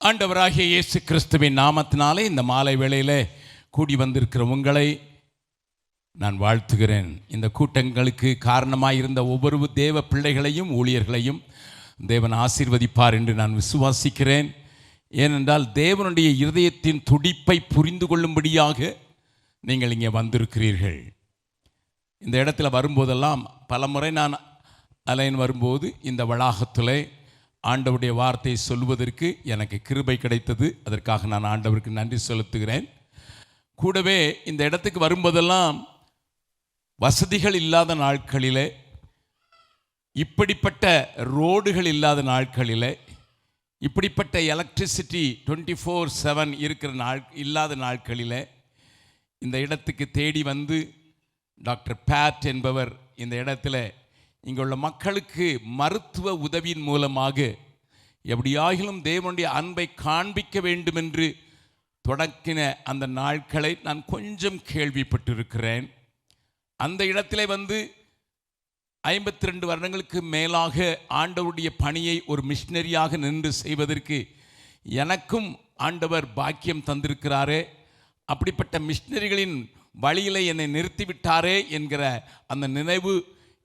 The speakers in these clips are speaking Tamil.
ஆண்டவராகிய இயேசு கிறிஸ்துவின் நாமத்தினாலே இந்த மாலை வேளையிலே கூடி வந்திருக்கிற உங்களை நான் வாழ்த்துகிறேன். இந்த கூட்டங்களுக்கு காரணமாயிருந்த ஒவ்வொரு தேவ பிள்ளைகளையும் ஊழியர்களையும் தேவன் ஆசீர்வதிப்பார் என்று நான் விசுவாசிக்கிறேன். ஏனென்றால் தேவனுடைய இருதயத்தின் துடிப்பை புரிந்து கொள்ளும்படியாக நீங்கள் இங்கே வந்திருக்கிறீர்கள். இந்த இடத்துல வரும்போதெல்லாம் பலமுறை நான் அலைன் வரும்போது இந்த வளாகத்திலே ஆண்டவருடைய வார்த்தையை சொல்வதற்கு எனக்கு கிருபை கிடைத்தது. அதற்காக நான் ஆண்டவருக்கு நன்றி செலுத்துகிறேன். கூடவே இந்த இடத்துக்கு வரும்போதெல்லாம் வசதிகள் இல்லாத நாட்களிலே, இப்படிப்பட்ட ரோடுகள் இல்லாத நாட்களிலே, இப்படிப்பட்ட எலக்ட்ரிசிட்டி 24/7 இருக்கிற இல்லாத நாட்களிலே இந்த இடத்துக்கு தேடி வந்து டாக்டர் பேட் என்பவர் இந்த இடத்துல இங்குள்ள மக்களுக்கு மருத்துவ உதவியின் மூலமாக எப்படியாகிலும் தேவனுடைய அன்பை காண்பிக்க வேண்டும் என்று தொடங்கின அந்த நாட்களை நான் கொஞ்சம் கேள்விப்பட்டிருக்கிறேன். அந்த இடத்திலே வந்து 52 வருடங்களுக்கு மேலாக ஆண்டவருடைய பணியை ஒரு மிஷனரியாக நின்று செய்வதற்கு எனக்கும் ஆண்டவர் பாக்கியம் தந்திருக்கிறாரே. அப்படிப்பட்ட மிஷனரிகளின் வழியிலே என்னை நிறுத்திவிட்டாரே என்கிற அந்த நினைவு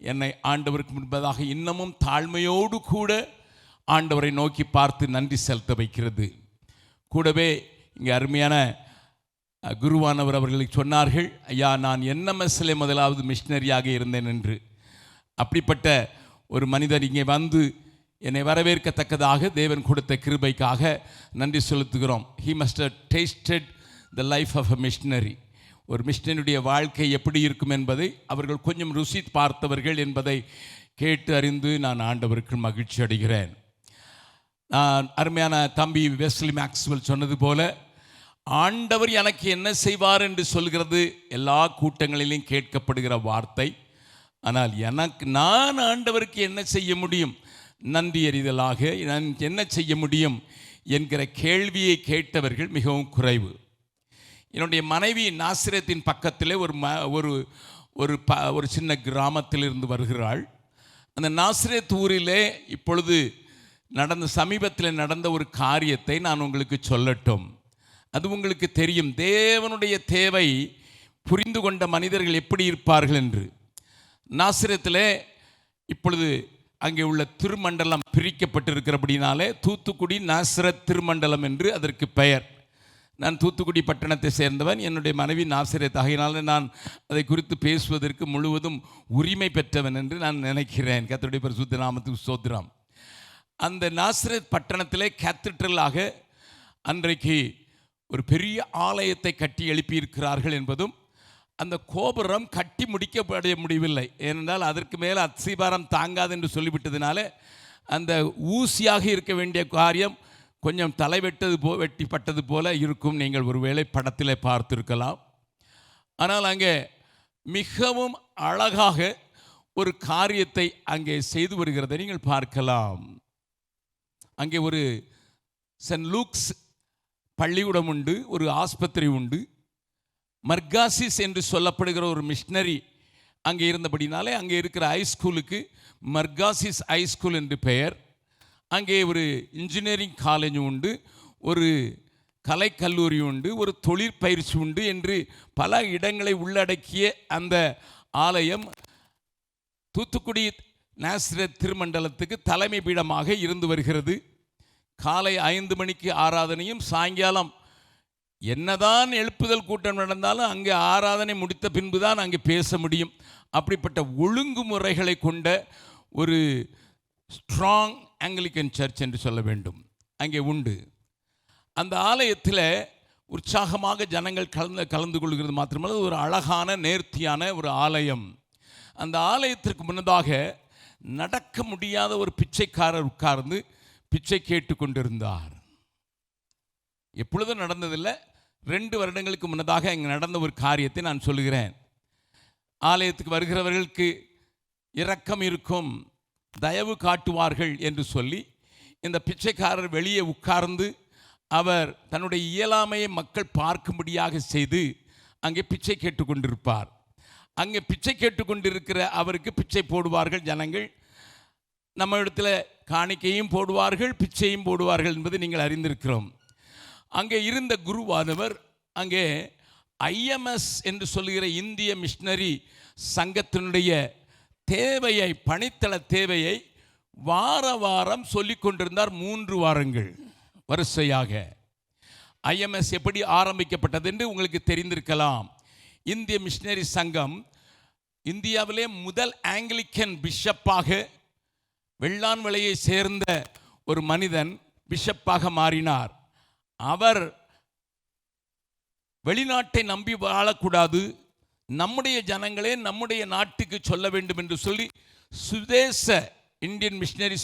என்னை ஆண்டவருக்கு முன்பதாக இன்னமும் தாழ்மையோடு கூட ஆண்டவரை நோக்கி பார்த்து நன்றி செலுத்த வைக்கிறது. கூடவே இங்கே அருமையான குருவானவர் அவர்களுக்கு சொன்னார்கள், ஐயா நான் NMSலே முதலாவது மிஷனரியாக இருந்தேன் என்று. அப்படிப்பட்ட ஒரு மனிதர் இங்கே வந்து என்னை வரவேற்கத்தக்கதாக தேவன் கொடுத்த கிருபைக்காக நன்றி செலுத்துகிறோம். He must have tasted the life of a missionary. ஒரு மிஷனரியுடைய வாழ்க்கை எப்படி இருக்கும் என்பதை அவர்கள் கொஞ்சம் ருசி பார்த்தவர்கள் என்பதை கேட்டு அறிந்து நான் ஆண்டவருக்கு மகிழ்ச்சி அடைகிறேன். நான் அருமையான தம்பி வெஸ்லி மேக்ஸ்வெல் சொன்னது போல, ஆண்டவர் எனக்கு என்ன செய்வார் என்று சொல்கிறது எல்லா கூட்டங்களிலும் கேட்கப்படுகிற வார்த்தை. ஆனால் நான் ஆண்டவருக்கு என்ன செய்ய முடியும், நன்றி அறிதலாக நான் என்ன செய்ய முடியும் என்கிற கேள்வியை கேட்டவர்கள் மிகவும் குறைவு. என்னுடைய மனைவி நாசிரத்தின் பக்கத்திலே ஒரு சின்ன கிராமத்திலிருந்து வருகிறாள். அந்த நாசிரத் ஊரிலே இப்பொழுது சமீபத்தில் நடந்த ஒரு காரியத்தை நான் உங்களுக்கு சொல்லட்டும். அது உங்களுக்கு தெரியும், தேவனுடைய தேவை புரிந்து கொண்ட மனிதர்கள் எப்படி இருப்பார்கள் என்று. நாசிரத்திலே இப்பொழுது அங்கே உள்ள திருமண்டலம் பிரிக்கப்பட்டிருக்கிறபடினாலே தூத்துக்குடி நாசிரத் திருமண்டலம் என்று அதற்கு பெயர். நான் தூத்துக்குடி பட்டணத்தை சேர்ந்தவன், என்னுடைய மனைவி நாசிரத். ஆகையினால நான் அதை குறித்து பேசுவதற்கு முழுவதும் உரிமை பெற்றவன் என்று நான் நினைக்கிறேன். கர்த்தருடைய பரிசுத்த நாமத்துக்கு ஸ்தோத்திரம். அந்த நாசிரத் பட்டணத்திலே கேத்தட்ரலாக அன்றைக்கு ஒரு பெரிய ஆலயத்தை கட்டி எழுப்பியிருக்கிறார்கள் என்பதும், அந்த கோபுரம் கட்டி முடிக்கப்பட முடியவில்லை. ஏனென்றால் அதற்கு மேலே அஸ்திபாரம் தாங்காது என்று சொல்லிவிட்டதுனால அந்த ஊசியாக இருக்க வேண்டிய காரியம் கொஞ்சம் வெட்டிப்பட்டது போல இருக்கும். நீங்கள் ஒருவேளை படத்தில் பார்த்திருக்கலாம். ஆனால் அங்கே மிகவும் அழகாக ஒரு காரியத்தை அங்கே செய்து வருகிறதை நீங்கள் பார்க்கலாம். அங்கே ஒரு சென்ட் லூக்ஸ் பள்ளிக்கூடம் உண்டு, ஒரு ஆஸ்பத்திரி உண்டு. மர்காசிஸ் என்று சொல்லப்படுகிற ஒரு மிஷனரி அங்கே இருந்தபடினாலே அங்கே இருக்கிற ஹைஸ்கூலுக்கு மர்காசிஸ் ஹைஸ்கூல் என்று பெயர். அங்கே ஒரு இன்ஜினியரிங் காலேஜ் உண்டு, ஒரு கலைக்கல்லூரி உண்டு, ஒரு தொழிற்பயிற்சி உண்டு என்று பல இடங்களை உள்ளடக்கிய அந்த ஆலயம் தூத்துக்குடி நாசிரத் திருமண்டலத்துக்கு தலைமை பீடமாக இருந்து வருகிறது. காலை 5 மணிக்கு ஆராதனையும், சாயங்காலம் என்னதான் எழுப்புதல் கூட்டம் நடந்தாலும் அங்கே ஆராதனை முடித்த பின்புதான் அங்கே பேச முடியும். அப்படிப்பட்ட ஒழுங்குமுறைகளை கொண்ட ஒரு ஸ்ட்ராங் ஆங்கிலிக்கன் சர்ச் என்று சொல்ல வேண்டும் அங்கே உண்டு. அந்த ஆலயத்தில் உற்சாகமாக ஜனங்கள் கலந்து கொள்கிறது மாத்திரமல்ல, ஒரு அழகான நேர்த்தியான ஒரு ஆலயம். அந்த ஆலயத்திற்கு முன்னதாக நடக்க முடியாத ஒரு பிச்சைக்காரர் உட்கார்ந்து பிச்சை கேட்டு கொண்டிருந்தார். எப்பொழுதும் நடந்ததில்லை, 2 வருடங்களுக்கு முன்னதாக அங்கே நடந்த ஒரு காரியத்தை நான் சொல்லுகிறேன். ஆலயத்துக்கு வருகிறவர்களுக்கு இரக்கம் இருக்கும், தயவு காட்டுவார்கள் என்று சொல்லி இந்த பிச்சைக்காரர் வெளியே உட்கார்ந்து அவர் தன்னுடைய இயலாமையை மக்கள் பார்க்கும்படியாக செய்து அங்கே பிச்சை கேட்டுக்கொண்டிருப்பார். அங்கே பிச்சை கேட்டுக்கொண்டிருக்கிற அவருக்கு பிச்சை போடுவார்கள் ஜனங்கள். நம்ம இடத்துல காணிக்கையும் போடுவார்கள், பிச்சையும் போடுவார்கள் என்பதை நீங்கள் அறிந்திருக்கிறோம். அங்கே இருந்த குருவானவர் அங்கே IMS என்று சொல்லுகிற இந்திய மிஷனரி சங்கத்தினுடைய தேவையை, பணித்தள தேவையை வார வாரம் சொல்லிக் கொண்டிருந்தார். 3 வாரங்கள் வரிசையாக. IMS எப்படி ஆரம்பிக்கப்பட்டது என்று உங்களுக்கு தெரிந்திருக்கலாம். இந்திய மிஷனரி சங்கம் இந்தியாவிலே முதல் ஆங்கிலிக்கன் பிஷப்பாக வெள்ளான்வளையை சேர்ந்த ஒரு மனிதன் பிஷப்பாக மாறினார். அவர் வெளிநாட்டை நம்பி வாழக்கூடாது, நம்முடைய ஜனங்களே நம்முடைய நாட்டுக்கு சொல்ல வேண்டும் என்று சொல்லி சுதேச இந்தியன் மிஷனரி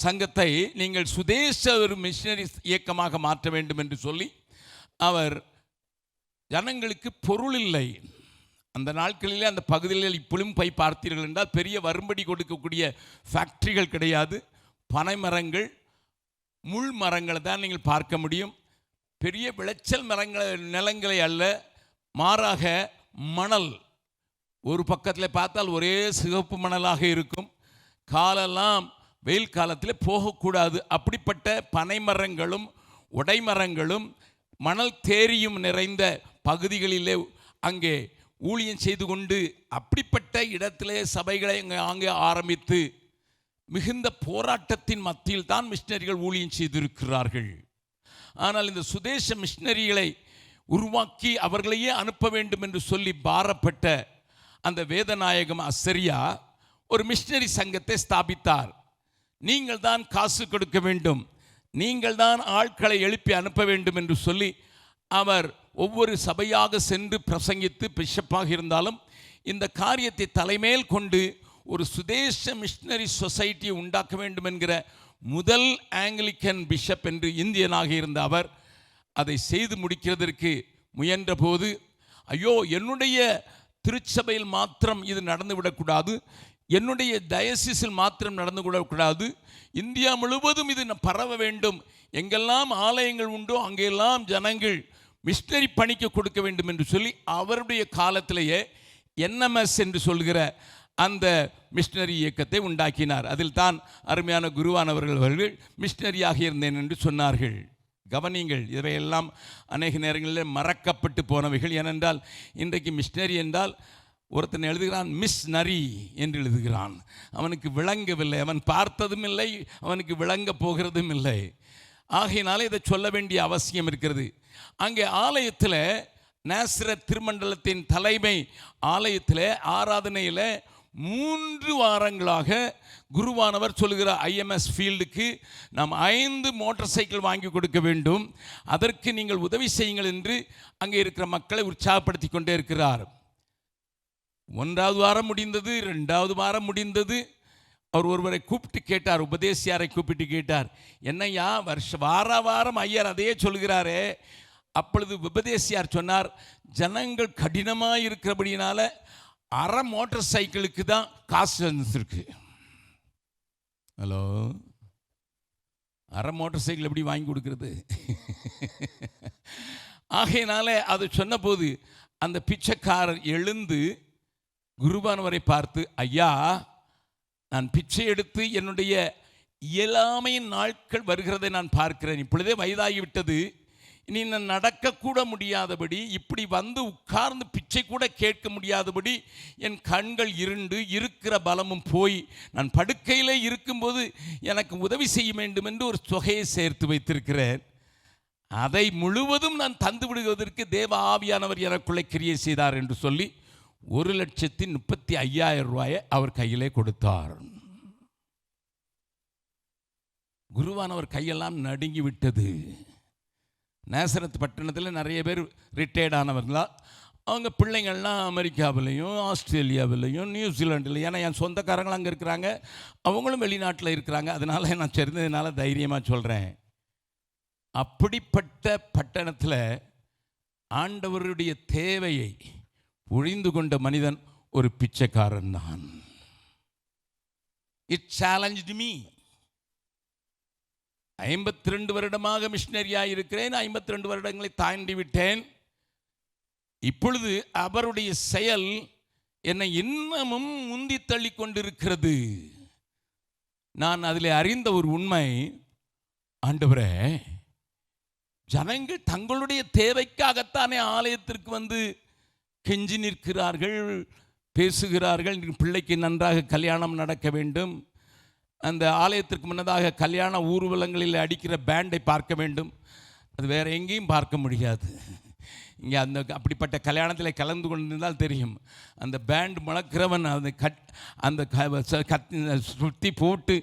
சங்கத்தை நீங்கள் சுதேச ஒரு மிஷனரி இயக்கமாக மாற்ற வேண்டும் என்று சொல்லி அவர் ஜனங்களுக்கு பொருள் இல்லை. அந்த நாட்களிலே அந்த பகுதிகளில் இப்பொழுதும் போய் பார்த்தீர்கள் என்றால் பெரிய வரும்படி கொடுக்கக்கூடிய ஃபேக்ட்ரிகள் கிடையாது. பனைமரங்கள், முள் மரங்களை தான் நீங்கள் பார்க்க முடியும். பெரிய விளைச்சல் நிலங்களை அல்ல, மாறாக மணல். ஒரு பக்கத்தில் பார்த்தால் ஒரே சிவப்பு மணலாக இருக்கும். காலெல்லாம் வெயில் காலத்தில் போகக்கூடாது. அப்படிப்பட்ட பனைமரங்களும் உடைமரங்களும் மணல் தேரியும் நிறைந்த பகுதிகளிலே அங்கே ஊழியம் செய்து கொண்டு, அப்படிப்பட்ட இடத்திலே சபைகளை அங்கே ஆரம்பித்து மிகுந்த போராட்டத்தின் மத்தியில் தான் மிஷனரிகள் ஊழியம் செய்திருக்கிறார்கள். ஆனால் இந்த சுதேச மிஷனரிகளை உருவாக்கி அவர்களையே அனுப்ப வேண்டும் என்று சொல்லி பாரப்பட்ட அந்த வேதநாயகம் அசரியா ஒரு மிஷனரி சங்கத்தை ஸ்தாபித்தார். நீங்கள் தான் காசு கொடுக்க வேண்டும், நீங்கள் தான் ஆட்களை எழுப்பி அனுப்ப வேண்டும் என்று சொல்லி அவர் ஒவ்வொரு சபையாக சென்று பிரசங்கித்து, பிஷப்பாக இருந்தாலும் இந்த காரியத்தை தலைமேல் கொண்டு ஒரு சுதேச மிஷனரி சொசைட்டியை உண்டாக்க வேண்டும் என்கிற முதல் ஆங்கிலிக்கன் பிஷப் என்று இந்தியனாக இருந்த அவர் அதை செய்து முடிக்கிறதற்கு முயன்ற போது, ஐயோ, என்னுடைய திருச்சபையில் மாத்திரம் இது நடந்துவிடக்கூடாது, என்னுடைய டயசிஸில் மாத்திரம் நடந்து விடக்கூடாது, இந்தியா முழுவதும் இது பரவ வேண்டும், எங்கெல்லாம் ஆலயங்கள் உண்டோ அங்கெல்லாம் ஜனங்கள் மிஷனரி பணிக்கு கொடுக்க வேண்டும் என்று சொல்லி அவருடைய காலத்திலேயே NMS என்று சொல்கிற அந்த மிஷனரி இயக்கத்தை உண்டாக்கினார். அதில் தான் அருமையான குருவானவர்கள் மிஷனரியாக இருந்தேன் என்று சொன்னார்கள். கவனிங்கள், இவையெல்லாம் அநேக நேரங்களில் மறக்கப்பட்டு போனவைகள். ஏனென்றால் இன்றைக்கு மிஷனரி என்றால் ஒருத்தன் எழுதுகிறான் மிஸ் நரி என்று எழுதுகிறான். அவனுக்கு விளங்கவில்லை, அவன் பார்த்ததும் இல்லை, அவனுக்கு விளங்க போகிறதும் இல்லை. ஆகையினாலே இதை சொல்ல வேண்டிய அவசியம் இருக்கிறது. அங்கே ஆலயத்தில் நாசரேத் திருமண்டலத்தின் தலைமை ஆலயத்தில் ஆராதனையில் 3 வாரங்களாக குருவானவர் சொல்லுகிற IMS ஃபீல்டுக்கு நாம் 5 மோட்டார் சைக்கிள் வாங்கி கொடுக்க வேண்டும், அதற்கு நீங்கள் உதவி செய்யுங்கள் என்று அங்கே இருக்கிற மக்களை உற்சாகப்படுத்தி கொண்டே இருக்கிறார். 1வது வாரம் முடிந்தது, 2வது வாரம் முடிந்தது. அவர் ஒருவரை கூப்பிட்டு கேட்டார், உபதேசியாரை கூப்பிட்டு கேட்டார், என்னையா வாரம் ஐயர் அதையே சொல்கிறாரே. அப்பொழுது உபதேசியார் சொன்னார், ஜனங்கள் கடினமாக இருக்கிறபடினால அரை மோட்டார் சைக்கிளுக்கு தான் காசு வந்துருக்கு. ஹலோ, அரை மோட்டார் சைக்கிள் எப்படி வாங்கி கொடுக்கறது? ஆகையினால அது சொன்ன போது அந்த பிச்சைக்காரர் எழுந்து குருவானவரை பார்த்து, ஐயா, நான் பிச்சை எடுத்து என்னுடைய இயலாமையின் நாட்கள் வருகிறதை நான் பார்க்கிறேன். இப்பொழுதே வயதாகிவிட்டது, இனி நான் நடக்கக்கூட முடியாதபடி, இப்படி வந்து உட்கார்ந்து பிச்சை கூட கேட்க முடியாதபடி என் கண்கள் இருண்டு, இருக்கிற பலமும் போய் நான் படுக்கையிலே இருக்கும்போது எனக்கு உதவி செய்ய வேண்டும் என்று ஒரு தொகையை சேர்த்து வைத்திருக்கிறேன். அதை முழுவதும் நான் தந்து விடுவதற்கு தேவ ஆவியானவர் எனக்குள்ளே கிரியை செய்தார் என்று சொல்லி 1,35,000 ரூபாயை அவர் கையிலே கொடுத்தார். குருவானவர் கையெல்லாம் நடுங்கி விட்டது. நாசரத் பட்டணத்தில் நிறைய பேர் ரிட்டையர்ட் ஆனவர்களா, அவங்க பிள்ளைங்கள்லாம் அமெரிக்காவிலையும் ஆஸ்திரேலியாவிலையும் நியூசிலாண்டிலையும், ஏன்னா என் சொந்தக்காரங்களும் அங்கே இருக்கிறாங்க, அவங்களும் வெளிநாட்டில் இருக்கிறாங்க. அதனால் நான் தெரிந்ததுனால தைரியமாக சொல்கிறேன். அப்படிப்பட்ட பட்டணத்தில் ஆண்டவருடைய தேவையை ஒழிந்து கொண்ட மனிதன் ஒரு பிச்சைக்காரன் தான். It challenged me. 52 வருடமாக மிஷனரியாக இருக்கிறேன். 52 வருடங்களை தாண்டி விட்டேன். இப்பொழுது அவருடைய செயல் என்னை இன்னமும் முந்தி தள்ளி கொண்டிருக்கிறது. நான் அதில் அறிந்த ஒரு உண்மை, ஆண்டவரே, ஜனங்கள் தங்களுடைய தேவைக்காகத்தானே ஆலயத்திற்கு வந்து கெஞ்சி நிற்கிறார்கள், பேசுகிறார்கள். பிள்ளைக்கு நன்றாக கல்யாணம் நடக்க வேண்டும், அந்த ஆலயத்திற்கு முன்னதாக கல்யாண ஊர்வலங்களில் அடிக்கிற பேண்டை பார்க்க வேண்டும். அது வேறு எங்கேயும் பார்க்க முடியாது. இங்கே அப்படிப்பட்ட கல்யாணத்தில் கலந்து கொண்டிருந்தால் தெரியும். அந்த பேண்ட் முழக்கிறவன் அந்த சுற்றி போட்டு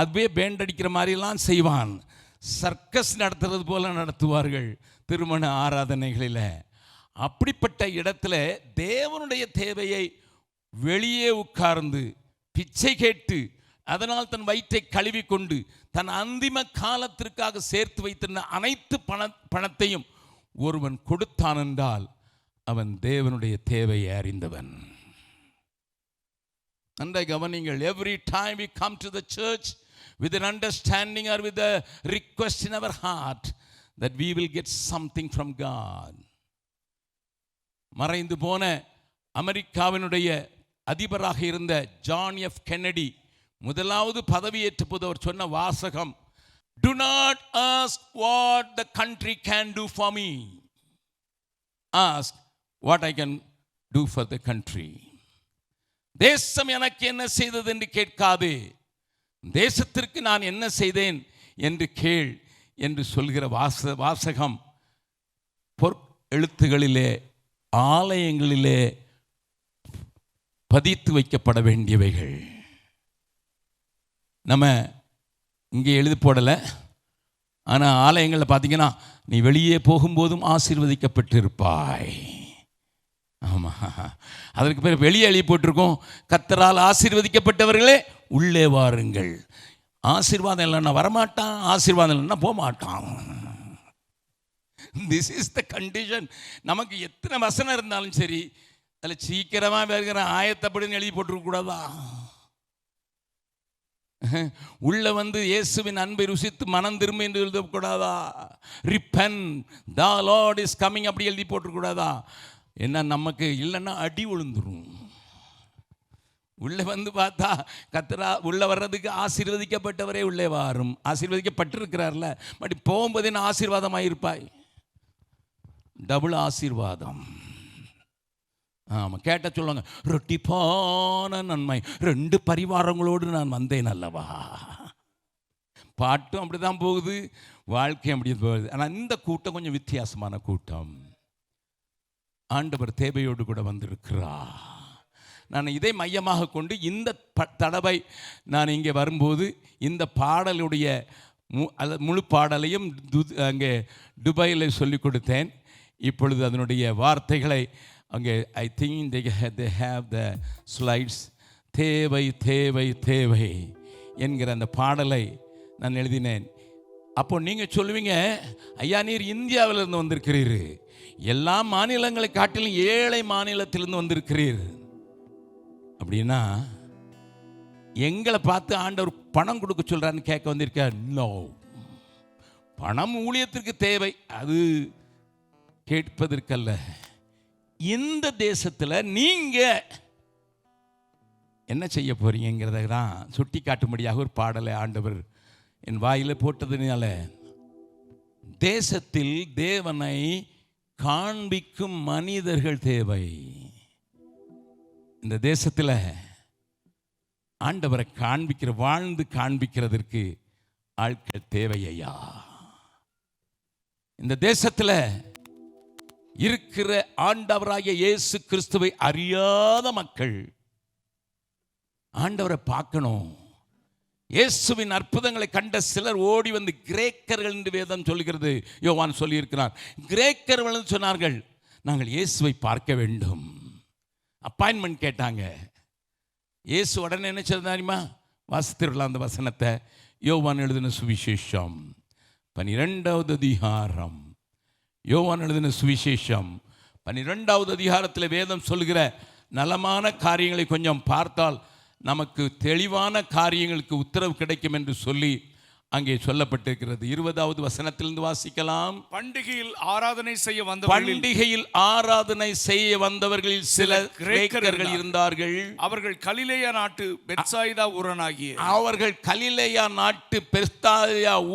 அதுவே பேண்ட் அடிக்கிற மாதிரிலாம் செய்வான். சர்க்கஸ் நடத்துறது போல நடத்துவார்கள் திருமண ஆராதனைகளில். அப்படிப்பட்ட இடத்துல தேவனுடைய தேவையை வெளியே உட்கார்ந்து பிச்சை கேட்டு அதனால் தன் வயிற்றை கழுவி கொண்டு தன் அந்திம காலத்திற்காக சேர்த்து வைத்திருந்த அனைத்து பணத்தையும் ஒருவன் கொடுத்தான் என்றால் அவன் தேவனுடைய தேவையை அறிந்தவன். நன்றாய் கவனிங்கள். Every time we come to the church with an understanding or with a request in our heart that we will get something from God. மறைந்து போன அமெரிக்காவினுடைய அதிபராக இருந்த ஜான் எஃப் கென்னடி முதலாவது பதவியேற்ற போது அவர் சொன்ன வாசகம், do not ask what the country can do for me, ask what I can do for the country. தேசம் எனக்கு என்ன செய்தது என்று கேட்காதே, தேசத்திற்கு நான் என்ன செய்தேன் என்று கேள் என்று சொல்கிற வாசகம் பொற் எழுத்துகளிலே ஆலயங்களிலே பதித்து வைக்கப்பட வேண்டியவைகள். நம்ம இங்கே எழுதி போடலை, ஆனால் ஆலயங்களில் பார்த்தீங்கன்னா நீ வெளியே போகும்போதும் ஆசீர்வதிக்கப்பட்டிருப்பாய். ஆமாம், அதற்கு பேர் வெளியே எழுதி போட்டிருக்கோம், கர்த்தரால் ஆசீர்வதிக்கப்பட்டவர்களே உள்ளே வாருங்கள். ஆசீர்வாதம் இல்லைன்னா வரமாட்டான், ஆசீர்வாதம் இல்லைன்னா போக மாட்டான். This is the condition. நமக்கு எத்தனை வசனம் இருந்தாலும் சரி, அதில் சீக்கிரமாக வருகிற ஆயத்தப்படின்னு எழுதி போட்டிருக்கக்கூடாதா? உள்ள வந்து இயேசுவின் அன்பை ருசித்து மனம் திரும்ப என்று எழுதக்கூடாதா? Repent, the Lord is coming அப்படி எழுதி போட்டிருக்கூடாதா? என்ன நமக்கு இல்லைன்னா அடி விழுந்துரும். உள்ளே வந்து பார்த்தா கர்த்தரா உள்ளே வர்றதுக்கு ஆசீர்வதிக்கப்பட்டவரே உள்ளே வாரும். ஆசீர்வதிக்கப்பட்டிருக்கிறார்ல, பட் போகும்போது என்ன ஆசீர்வாதமாக இருப்பாய், டபுள் ஆசீர்வாதம். ஆமாம், கேட்ட சொல்லுவாங்க, ரொட்டிப்பான நன்மை 2 பரிவாரங்களோடு நான் வந்தேன் அல்லவா. பாட்டும் அப்படி தான் போகுது, வாழ்க்கையும் அப்படி போகுது. ஆனால் இந்த கூட்டம் கொஞ்சம் வித்தியாசமான கூட்டம். ஆண்டவர் தேவையோடு கூட வந்திருக்கிறார். நான் இதை மையமாக கொண்டு இந்த தடவை நான் இங்கே வரும்போது இந்த பாடலுடைய முழு பாடலையும் அங்கே துபாயில் சொல்லிக் கொடுத்தேன். இப்பொழுது அதனுடைய வார்த்தைகளை அங்கே I think they have the slides. தேவை தேவை தேவை என்கிற அந்த பாடலை நான் எழுதினேன். அப்போ நீங்கள் சொல்லுவீங்க, ஐயா நீர் இந்தியாவிலிருந்து வந்திருக்கிறீர், எல்லா மாநிலங்களை காட்டிலும் ஏழை மாநிலத்திலிருந்து வந்திருக்கிறீர் அப்படின்னா எங்களை பார்த்து ஆண்டவர் பணம் கொடுக்க சொல்கிறான்னு கேட்க வந்திருக்கார். நோ, பணம் ஊழியத்திற்கு தேவை, அது கேட்பதற்கல்ல. இந்த தேசத்தில் நீங்கள் என்ன செய்ய போறீங்கிறத தான் சுட்டி காட்டும்படியாக ஒரு பாடலை ஆண்டவர் என் வாயில் போட்டதுனால, தேசத்தில் தேவனை காண்பிக்கும் மனிதர்கள் தேவை. இந்த தேசத்தில் ஆண்டவரை வாழ்ந்து காண்பிக்கிறதற்கு ஆட்கள் தேவையா? இந்த தேசத்தில் இருக்கிற ஆண்டவராகிய இயேசு கிறிஸ்துவை அறியாத மக்கள் ஆண்டவரை பார்க்கணும். இயேசுவின் அற்புதங்களை கண்ட சிலர் ஓடி வந்து கிரேக்கர்கள் என்று வேதம் சொல்கிறது, யோவான் சொல்லியிருக்கிறார். கிரேக்கர்கள் சொன்னார்கள், நாங்கள் இயேசுவை பார்க்க வேண்டும். அப்பாயின்மெண்ட் கேட்டாங்க. இயேசு உடனே என்ன தெரியுமா? வாசித்திரலாம் அந்த வசனத்தை. யோவான் எழுதின சுவிசேஷம் 12வது அதிகாரம். யோவான் எழுதின சுவிசேஷம் 12வது அதிகாரத்தில் வேதம் சொல்கிற நலமான காரியங்களை கொஞ்சம் பார்த்தால் நமக்கு தெளிவான காரியங்களுக்கு உத்தரவு கிடைக்கும் என்று சொல்லி அங்கே சொல்லப்பட்டிருக்கிறது. 20வது வசனத்திலிருந்து வாசிக்கலாம். பண்டிகையில் ஆராதனை செய்ய வந்தவர்களில் சில கிரேக்கர்கள் இருந்தார்கள். அவர்கள் கலிலேயா நாட்டு பெத்சாயிதா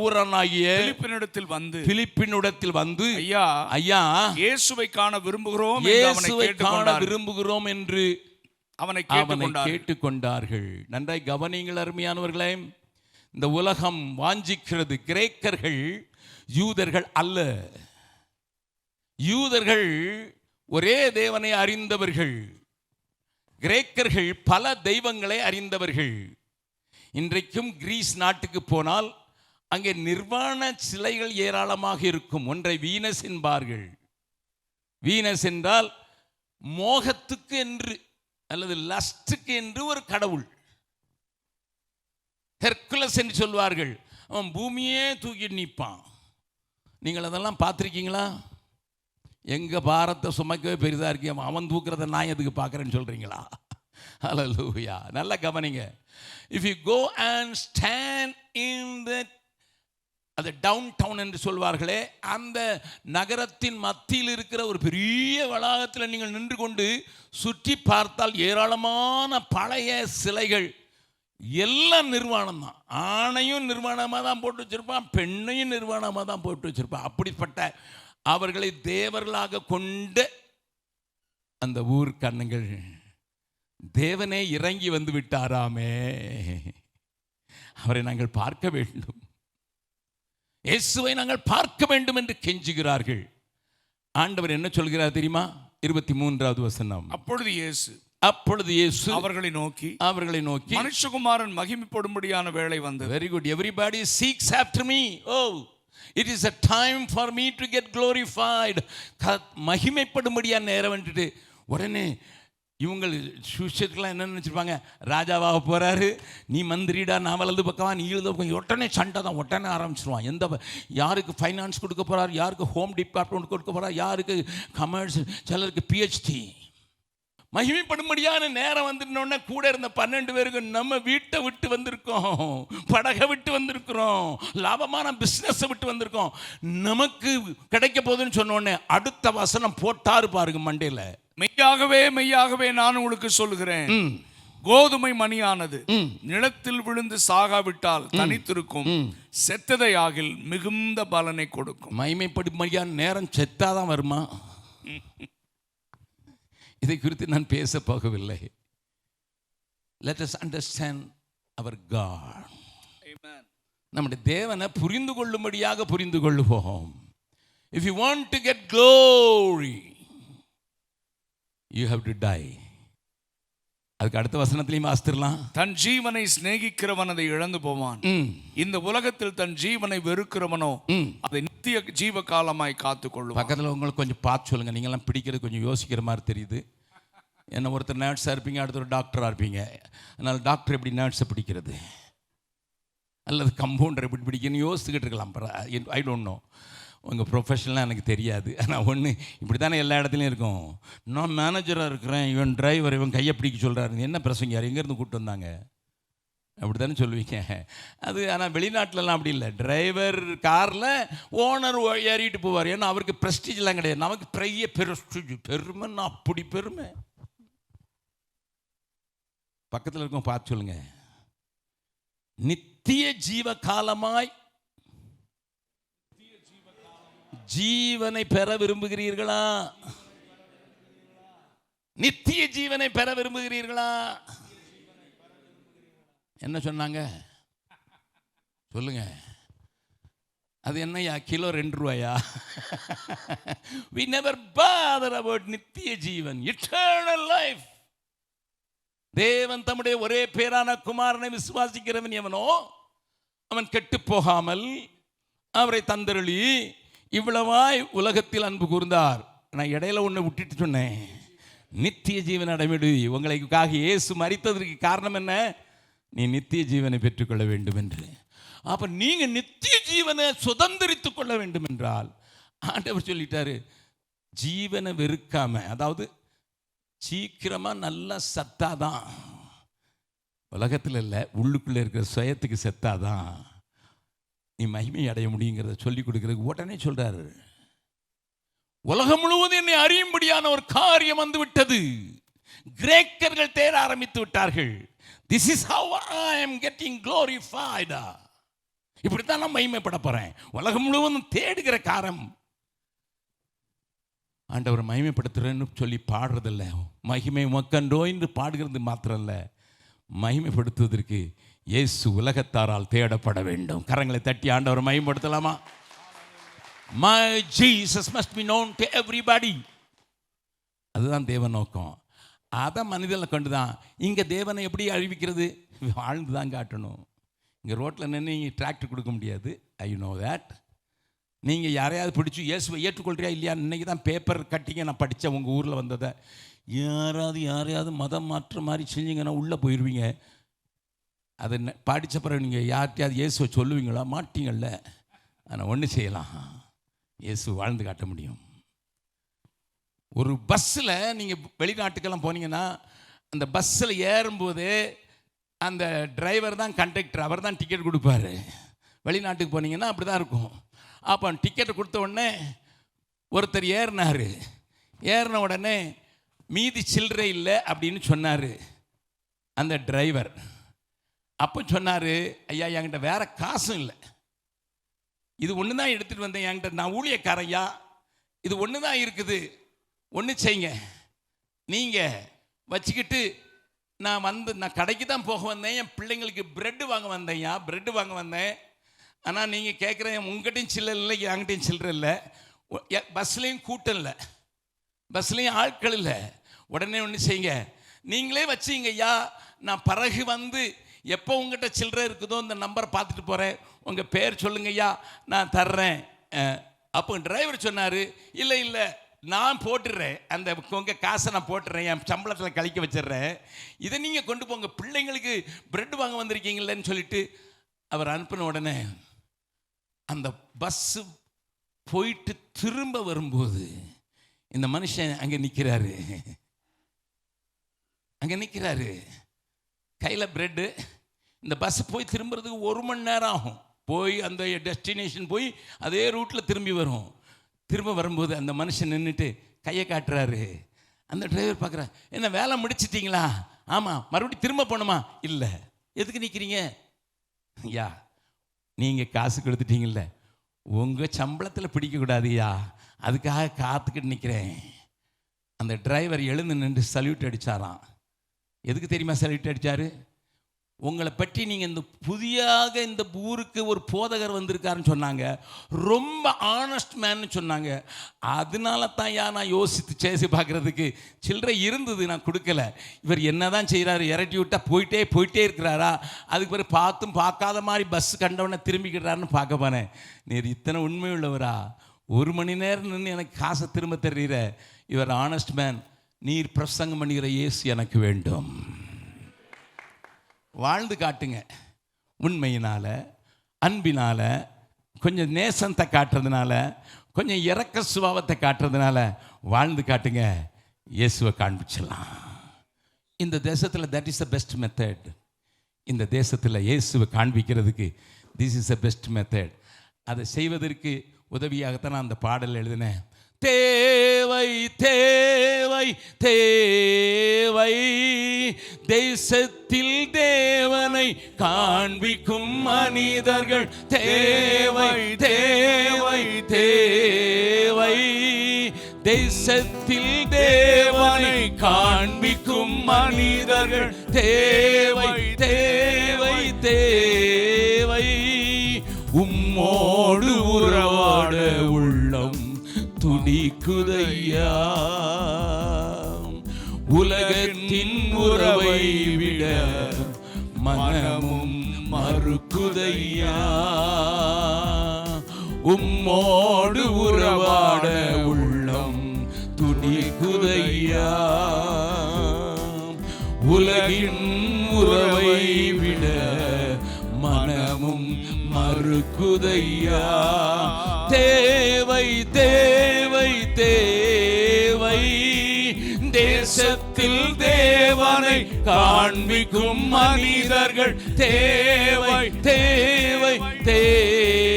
ஊரனாகிய பிலிப்பினிடத்தில் வந்து ஐயா இயேசுவை காண விரும்புகிறோம் என்று அவனை கேட்டுக்கொண்டார்கள். நன்றாய் கவனியுங்கள் அருமையானவர்களே. இந்த உலகம் வாஞ்சிக்கிறது கிரேக்கர்கள் யூதர்கள் அல்ல. யூதர்கள் ஒரே தேவனை அறிந்தவர்கள், கிரேக்கர்கள் பல தெய்வங்களை அறிந்தவர்கள். இன்றைக்கும் கிரீஸ் நாட்டுக்கு போனால் அங்கே நிர்வாண சிலைகள் ஏராளமாக இருக்கும். ஒன்றை வீனஸ் என்பார்கள். வீனஸ் என்றால் மோகத்துக்கு என்று அல்லது லஸ்டுக்கு என்று ஒரு கடவுள். ஹெர்குலஸ் என்று சொல்வார்கள். அவன் பூமியே தூக்கி நிற்பான். நீங்கள் அதெல்லாம் பார்த்துருக்கீங்களா? எங்கள் பாரத்தை சுமக்கவே பெரிதாக இருக்கேன், அவன் தூக்குறத நான் எதுக்கு பார்க்குறேன்னு சொல்கிறீங்களா? ஹல்லேலூயா. நல்லா கவனிங்க. If you go and stand in the அது டவுன் டவுன் என்று சொல்வார்களே, அந்த நகரத்தின் மத்தியில் இருக்கிற ஒரு பெரிய வளாகத்தில் நீங்கள் நின்று கொண்டு சுற்றி பார்த்தால் ஏராளமான பழைய சிலைகள் எல்லாம் நிர்வாணம் தான். ஆணையும் நிர்வாணமாக தான் போட்டு வச்சிருப்பான், பெண்ணையும் நிர்வாணமாக தான் போட்டு வச்சிருப்பான். அப்படிப்பட்ட அவர்களை தேவர்களாக கொண்ட அந்த ஊர் கண்ணுங்கள் தேவனே இறங்கி வந்து விட்டாராமே, அவரை நாங்கள் பார்க்க வேண்டும், இயேசுவை நாங்கள் பார்க்க வேண்டும் என்று கெஞ்சுகிறார்கள். ஆண்டவர் என்ன சொல்கிறார் தெரியுமா? 23வது வசனம். அப்பொழுது இயேசு அவர்களை நோக்கி மனுஷகுமாரன் மகிமைப்படும்படியான வேளை வந்தது. Very good. Everybody seeks after me. Oh, it is a time for me to get glorified. மகிமைப்படும்படியான நேரம் வந்துட்டு உடனே இவங்க சுஷத்துக்கெல்லாம் என்ன நினச்சிருப்பாங்க? ராஜாவாக போகிறாரு, நீ மந்திரிடா, நான் வலது பக்கமா, நீ எழுத பக்கம். உடனே சண்டை தான், உடனே ஆரம்பிச்சிருவான். யாருக்கு ஃபைனான்ஸ் கொடுக்க போகிறார், யாருக்கு ஹோம் டிபார்ட்மெண்ட் கொடுக்க போகிறார், யாருக்கு கமர்ஸ், சிலருக்கு பிஹெச்டி. மகிமைப்படும்படியான நேரம் வந்துட்டோன்னா கூட இருந்த 12 பேருக்கு நம்ம வீட்டை விட்டு வந்திருக்கோம், படகை விட்டு வந்திருக்கிறோம், லாபமான பிஸ்னஸை விட்டு வந்திருக்கோம், நமக்கு கிடைக்க போகுதுன்னு சொன்னோடனே அடுத்த வசனம் போட்டாரு பாருங்க மண்டையில். மெய்யாகவே நான் உங்களுக்கு சொல்லுகிறேன், கோதுமை மணியானது நிலத்தில் விழுந்து சாகாவிட்டால் தனித்திருக்கும், செத்ததை ஆகில் மிகுந்த பலனை கொடுக்கும். மகிமைப்படும்படியான நேரம் செத்தாதான் வருமா? இதை குறித்து நான் பேச போகவில்லை. Let us understand our God. Amen. நம்முடைய தேவனை புரிந்து கொள்ளும்படியாக புரிந்து கொள்ளுவோம். If you want to get glory, you have to die. அதுக்கு அடுத்த வசனத்திலையும் வாசித்திரலாம். தன் ஜீவனை சிநேகிக்கிறவன் அதை இழந்து போவான், இந்த உலகத்தில் தன் ஜீவனை வெறுக்கிறவனோ அதை நித்திய ஜீவ காலமாய் காத்துக்கொள்ளும். பக்கத்தில் உங்களுக்கு கொஞ்சம் பார்த்து சொல்லுங்க. நீங்களாம் பிடிக்கிறது கொஞ்சம் யோசிக்கிற மாதிரி தெரியுது. என்ன ஒருத்தர் நர்ஸாக இருப்பீங்க, அடுத்த ஒரு டாக்டராக இருப்பீங்க. அதனால் டாக்டர் எப்படி நர்ஸை பிடிக்கிறது அல்லது கம்பவுண்டர் எப்படி பிடிக்கணும்னு யோசிச்சுக்கிட்டு இருக்கலாம். ஐ டோன்ட் நோ, உங்கள் ப்ரொஃபஷனலாக எனக்கு தெரியாது. ஆனால் ஒன்று இப்படி தானே எல்லா இடத்துலையும் இருக்கும். நான் மேனேஜராக இருக்கிறேன், இவன் டிரைவர், இவன் கையை பிடிக்க சொல்கிறாரு, என்ன பிரசங்க, யார் எங்கேருந்து கூப்பிட்டு வந்தாங்க, அப்படி தானே சொல்லுவீங்க. அது ஆனால் வெளிநாட்டிலலாம் அப்படி இல்லை. டிரைவர் காரில் ஓனர் ஏறிட்டு போவார். ஏன்னா அவருக்கு ப்ரெஸ்டீஜ்லாம் கிடையாது. நமக்கு பெரிய ப்ரெஸ்டீஜ், பெருமைன்னா அப்படி பெருமை. பக்கத்தில் இருக்கும் பார்த்து சொல்லுங்க. நித்திய ஜீவ காலமாய் ஜீவனை பெற விரும்புகிறீர்களா? நித்திய ஜீவனை பெற விரும்புகிறீர்களா? என்ன சொன்னாங்க சொல்லுங்க. அது என்னையா, கிலோ 2 ரூபாயா? We never bother about நித்திய ஜீவன், eternal life. தேவன் தம்முடைய ஒரே பேரான குமாரனை விசுவாசிக்கிறவன் எவனோ அவன் கெட்டு போகாமல் அவரை தந்தருளி இவ்வளவாய் உலகத்தில் அன்பு கூர்ந்தார். நான் இடையில ஒன்று விட்டுட்டு சொன்னேன், நித்திய ஜீவன் அடைவிடு. உங்களுக்காக இயேசு மரித்ததற்கு காரணம் என்ன? நீ நித்திய ஜீவனை பெற்றுக்கொள்ள வேண்டும் என்று. அப்ப நீங்க நித்திய ஜீவனை சுதந்திரித்துக் கொள்ள வேண்டும் என்றால் ஆண்டவர் சொல்லிட்டாரு, ஜீவனை வெறுக்காம, அதாவது சீக்கிரமா நல்லா சத்தாதான், உலகத்தில் இல்லை உள்ளுக்குள்ள இருக்கிற சுயத்துக்கு செத்தாதான் நீ மகிமை அடைய முடியுங்கிறத சொல்லிக் கொடுக்கறதுக்கு உடனே சொல்றாரு, உலகம் முழுவதும் என்னை அறியும்படியான ஒரு காரியம் வந்து விட்டது. கிரேக்கர்கள் தேட ஆரம்பித்து விட்டார்கள். This is how I am getting glorified. இப்படித்தான் நான் மகிமைப்பட போறேன். உலகம் முழுவதும் தேடுகிற காரம் ஆண்டவர் மகிமைப்படுத்துறேன்னு சொல்லி பாடுறதில்ல, மகிமை மக்கன்றோ என்று பாடுகிறது மாத்திரம் இல்லை, மகிமைப்படுத்துவதற்கு இயேசு உலகத்தாரால் தேடப்பட வேண்டும். கரங்களை தட்டி ஆண்டவர் மகிமைப்படுத்தலாமா? My Jesus must be known to everybody. அதுதான் தேவ நோக்கம். அதை மனிதனை கொண்டு தான் இங்கே தேவனை எப்படி அறிவிக்கிறது? வாழ்ந்து தான் காட்டணும். இங்கே ரோட்டில் நின்று நீங்கள் டிராக்டர் கொடுக்க முடியாது. I know that. நீங்கள் யாரையாவது பிடிச்சி இயேசுவை ஏற்றுக்கொள்றியா இல்லையா? இன்றைக்கி தான் பேப்பர் கட்டிங்க நான் படித்தேன் உங்கள் ஊரில் வந்ததை. யாரையாவது மதம் மாற்ற மாதிரி செஞ்சீங்கன்னா உள்ளே போயிடுவீங்க. அதை படித்த பிறகு நீங்கள் யார்கிட்டையாவது இயேசுவை சொல்லுவீங்களா? மாட்டீங்கள்ல. ஆனால் ஒன்று செய்யலாம், இயேசு வாழ்ந்து காட்ட முடியும். ஒரு பஸ்ஸில் நீங்கள் வெளிநாட்டுக்கெல்லாம் போனீங்கன்னா அந்த பஸ்ஸில் ஏறும்போது அந்த டிரைவர் தான் கண்டக்டர், அவர் தான் டிக்கெட் கொடுப்பாரு. வெளிநாட்டுக்கு போனீங்கன்னா அப்படி தான் இருக்கும். அப்போ டிக்கெட்டை கொடுத்த உடனே ஒருத்தர் ஏறின உடனே மீதி சில்லறை இல்லை அப்படின்னு சொன்னார் அந்த டிரைவர். அப்போ சொன்னார், ஐயா என்கிட்ட வேற காசும் இல்லை, இது ஒன்று தான் எடுத்துகிட்டு வந்தேன், என்கிட்ட நான் ஊழியக்காரையா, இது ஒன்று தான் இருக்குது, ஒன்று செய்யுங்க, நீங்கள் வச்சுக்கிட்டு நான் கடைக்கு தான் போக வந்தேன், என் பிள்ளைங்களுக்கு பிரெட்டு வாங்க வந்தேன், ஆனால் நீங்கள் கேட்குறேன் உங்கள்கிட்டையும் சில்லறை இல்லை, என்கிட்டையும் சில்லறை இல்லை, பஸ்லேயும் கூட்டம் இல்லை, பஸ்லேயும் ஆட்கள் இல்லை, உடனே ஒன்று செய்யுங்க, நீங்களே வச்சுங்க ஐயா, நான் பிறகு வந்து எப்போ உங்கள்கிட்ட சில்லறை இருக்குதோ இந்த நம்பரை பார்த்துட்டு போகிறேன், உங்கள் பேர் சொல்லுங்க ஐயா, நான் தர்றேன். அப்போ டிரைவர் சொன்னார், இல்லை நான் போட்டுடுறேன், அந்த உங்கள் காசை நான் போட்டுறேன், என் சம்பளத்தில் கழிக்க வச்சிடுறேன், இதை நீங்கள் கொண்டு போங்க, பிள்ளைங்களுக்கு பிரெட் வாங்க வந்திருக்கீங்களேன்னு சொல்லிட்டு அவர் அனுப்பின உடனே அந்த பஸ்ஸு போயிட்டு திரும்ப வரும்போது இந்த மனுஷன் அங்கே நிற்கிறாரு, கையில் பிரெட்டு. இந்த பஸ் போய் திரும்புறதுக்கு 1 மணி நேரம் ஆகும். போய் அந்த டெஸ்டினேஷன் போய் அதே ரூட்டில் திரும்ப வரும்போது அந்த மனுஷன் நின்றுட்டு கையை காட்டுறாரு. அந்த டிரைவர் பார்க்குறாரு, என்ன வேலை முடிச்சிட்டிங்களா? ஆமாம். மறுபடியும் திரும்ப போகணுமா? இல்லை. எதுக்கு நிற்கிறீங்க? ஐயா நீங்கள் காசு கொடுத்துட்டீங்கல்ல, உங்கள் சம்பளத்தில் பிடிக்கக்கூடாதுயா, அதுக்காக காத்துக்கிட்டு நிற்கிறேன். அந்த டிரைவர் எழுந்து நின்று சல்யூட் அடித்தாராம். எதுக்கு தெரியுமா சல்யூட் அடித்தார்? உங்களை பற்றி நீங்கள் இந்த ஊருக்கு ஒரு போதகர் வந்திருக்காருன்னு சொன்னாங்க, ரொம்ப ஆனஸ்ட் மேன்னு சொன்னாங்க. அதனால தான் நான் யோசித்து சேசி பார்க்குறதுக்கு சில்லறை இருந்தது, நான் கொடுக்கல. இவர் என்ன தான் செய்கிறாரு, இறட்டி விட்டால் போயிட்டே இருக்கிறாரா, அதுக்கு பிறகு பார்த்தும் பார்க்காத மாதிரி பஸ் கண்டவனை திரும்பிக்கிறாருன்னு பார்க்க போனேன். நீர் இத்தனை உண்மை உள்ளவரா? 1 மணி நேரம் நின்று எனக்கு காசை திரும்ப தர்றீர. இவர் ஆனஸ்ட் மேன். நீர் பிரசங்கம் பண்ணுகிற இயேசு எனக்கு வேண்டும். வாழ்ந்து காட்டுங்க. உண்மையினால், அன்பினால், கொஞ்சம் நேசத்தை காட்டுறதுனால, கொஞ்சம் இரக்க சுபாவத்தை காட்டுறதுனால வாழ்ந்து காட்டுங்க. இயேசுவை காண்பிச்சிடலாம். இந்த தேசத்தில் that is the best method. இந்த தேசத்தில் இயேசுவை காண்பிக்கிறதுக்கு this is the best method. அதை செய்வதற்கு உதவியாகத்தான் நான் அந்த பாடல் எழுதினேன். தேவை தேவை தேவை தேசத்தில் தேவனை காண்பிக்கும் மனிதர்கள். தேவை தேவை தேவை தேசத்தில் தேவனை காண்பிக்கும் மனிதர்கள். தேவை தேவை தேவை உம்மோடு உறவாட உள்ளம் துடிக்குதையா. உலகத்தின் உறவை விட மனமும் மறுக்குதையா. உம்மோடு உறவாட உள்ளம் துடிக்குதையா. உலகின் உறவை விட மனமும் மறுக்குதையா. தேவை தேவை தேவை தேசத்தில் தேவனை காண்பிக்கும் மனிதர்கள். தேவை தேவை தேவை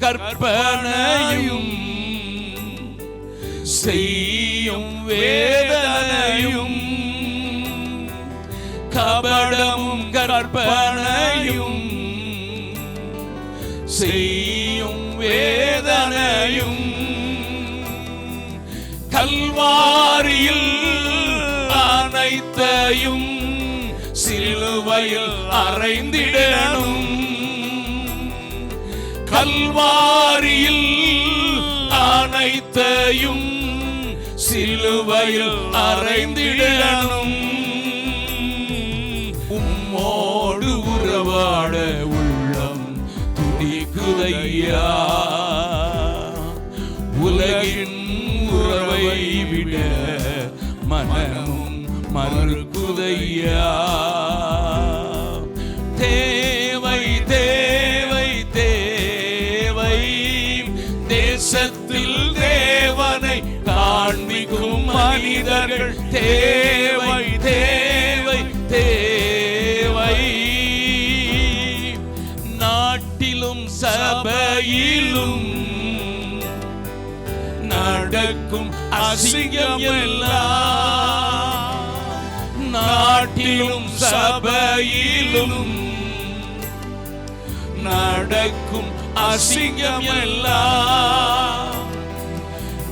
கற்பனையும் செய்யும் வேதனையும் கபடமும் கற்பனையும் செய்யும் வேதனையும் கல்வாரியில் அனைத்தையும் சிலுவையில் அறைந்திடணும். கல்வாரியில் அனைத்தையும் சிலுவையில் அறைந்திடணும். உம்மோடு உறவாட உள்ளம் துடிக்குதையா, உலகின் உறவை விட மனமும் மறுக்குதையா. தேவை தேவை தேவை தேசத்தில் தேவனை காண்பிக்கும் மனிதர்கள் தேவை தேவை தேவை. நாட்டிலும் சபையிலும் நடக்கும் அசிங்கம் எல்லாம், நாட்டிலும் சபையிலும் நடக்கும் அசிங்கம் எல்லாம்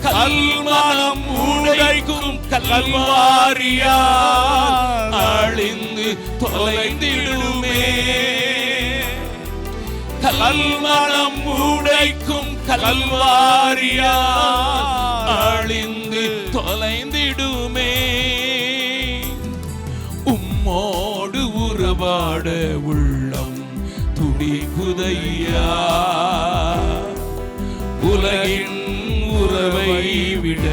கல்மனம் உடைக்கும் கல்வாரியா அழிந்து தொலைந்திடுமே. கல்மனம் உடைக்கும் கல்வாரியா அழிந்து தொலைந்திடுமே. உம்மோடு உறவாட உள்ளம் துடிக்குதையா, உலகின் உறவை விட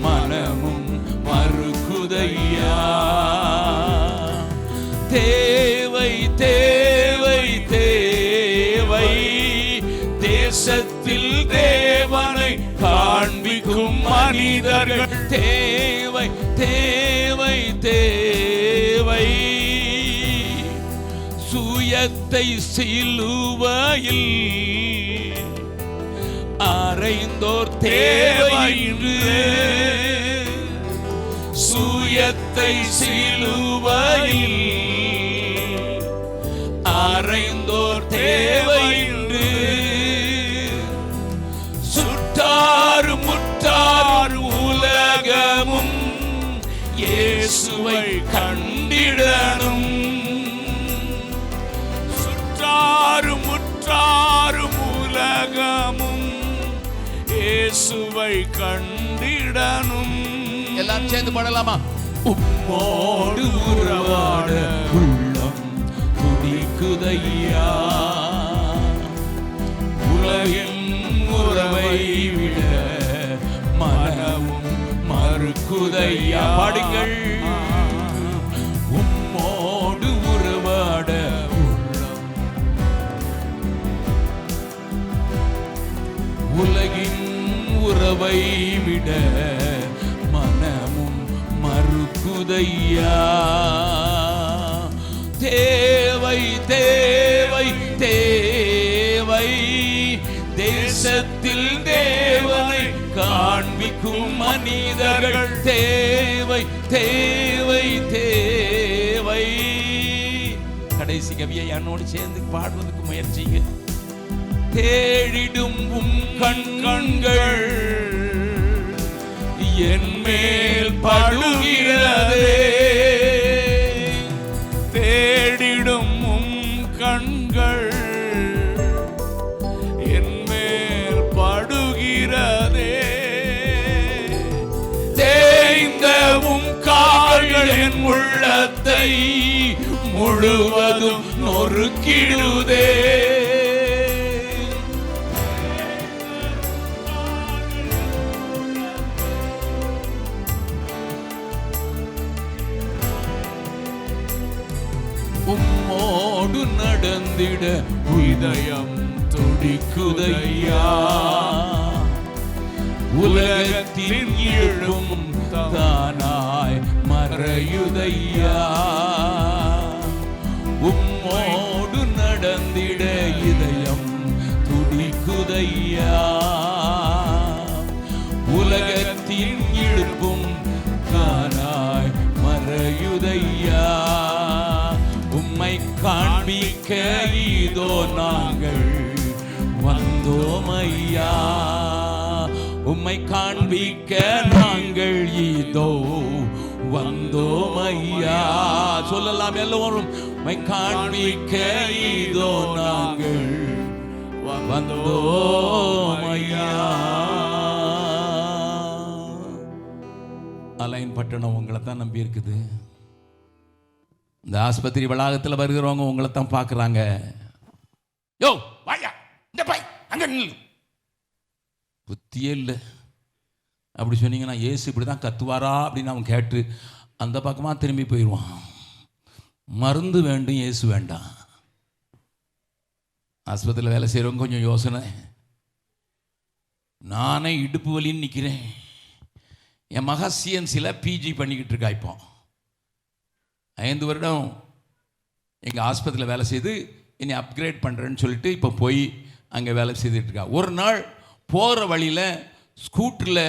மனமும் மறுக்குதையா. தேவை தேவை தேவை தேசத்தில் தேவனை காண்பிக்கும் மனிதர்கள் தேவை தேவை தேவை. சுயத்தை சிலுவையில் அறைந்தோர் தேவை, சுயத்தை சிலுவையில் அறைந்தோர் தேவை. சுட்டாறு முட்டாறு உலகமும் இயேசுவை கண்டிடணும். சுட்டாறு முட்டாறு உலகமும் இயேசுவை கண்டிடணும். எல்லாரும் சேர்ந்து பாடலாமா? உம்மோடு உறவாட உள்ளம் துடிக்குதையா, உலகின் உறவை விட மனமும் மறுக்குதையா. பாடுங்கள். உம்மோடு உறவாட உள்ளம், உலகின் உறவை விட மனமும் மறுக்குதையா. தேவை தேவை தேவை தேசத்தில் தேவனை காண்பிக்கும் மனிதர்கள் தேவை தேவை தேவை. கடைசி கவியை என்னோடு சேர்ந்து பாடுறதுக்கு முயற்சிங்க. தேடிடும் உம் கண்கள் என் மேல் படுகிறதே, தேடிடும் உம் கண்கள் என் மேல் படுகிறதே. தேய்ந்த உம் கால்கள் என் உள்ளத்தை முழுவதும் நொறுக்கிடுதே. உம்மோடு நடந்திட இதயம் துடிக்குதையா, உலகத்தின் இழும் தானாய் மறையுதையா. உம்மோடு நடந்திட இதயம் துடிக்குதையா, மறையுதையா, உலகத்தின் இழுப்பும் காணாய் மறையுதையா. உம்மை காண்பிக்க இதோ நாங்கள் வந்தோமையா, உம்மை காண்பிக்க நாங்கள் இதோ வந்தோமையா. சொல்லலாம் எல்லோரும், உம்மை காண்பிக்க இதோ நாங்கள் வந்தோமையா. அலைன் பட்டணம் உங்களை தான் நம்பி இருக்குது. இந்த ஆஸ்பத்திரி வளாகத்தில் வருகிறவங்க உங்களை தான் பார்க்குறாங்க. யோ வாயா, இந்த பை அங்கே நில்லு. புத்தியே இல்லை. அப்படி சொன்னீங்கன்னா ஏசு இப்படி தான் கத்துவாரா அப்படின்னு அவன் கேட்டு அந்த பக்கமாக திரும்பி போயிடுவான். மருந்து வேண்டும், ஏசு வேண்டாம். ஆஸ்பத்திரியில் வேலை செய்கிறவங்க கொஞ்சம் யோசனை. நானே இடுப்பு வலின்னு நிற்கிறேன். என் மகா சிஎன்சியில் பிஜி பண்ணிக்கிட்டு இருக்கா. இப்போ 5 வருடம் எங்கள் ஆஸ்பத்திரியில் வேலை செய்து இனி அப்கிரேட் பண்ணுறேன்னு சொல்லிட்டு இப்போ போய் அங்கே வேலை செய்துட்ருக்கா. ஒரு நாள் போகிற வழியில் ஸ்கூட்டரில்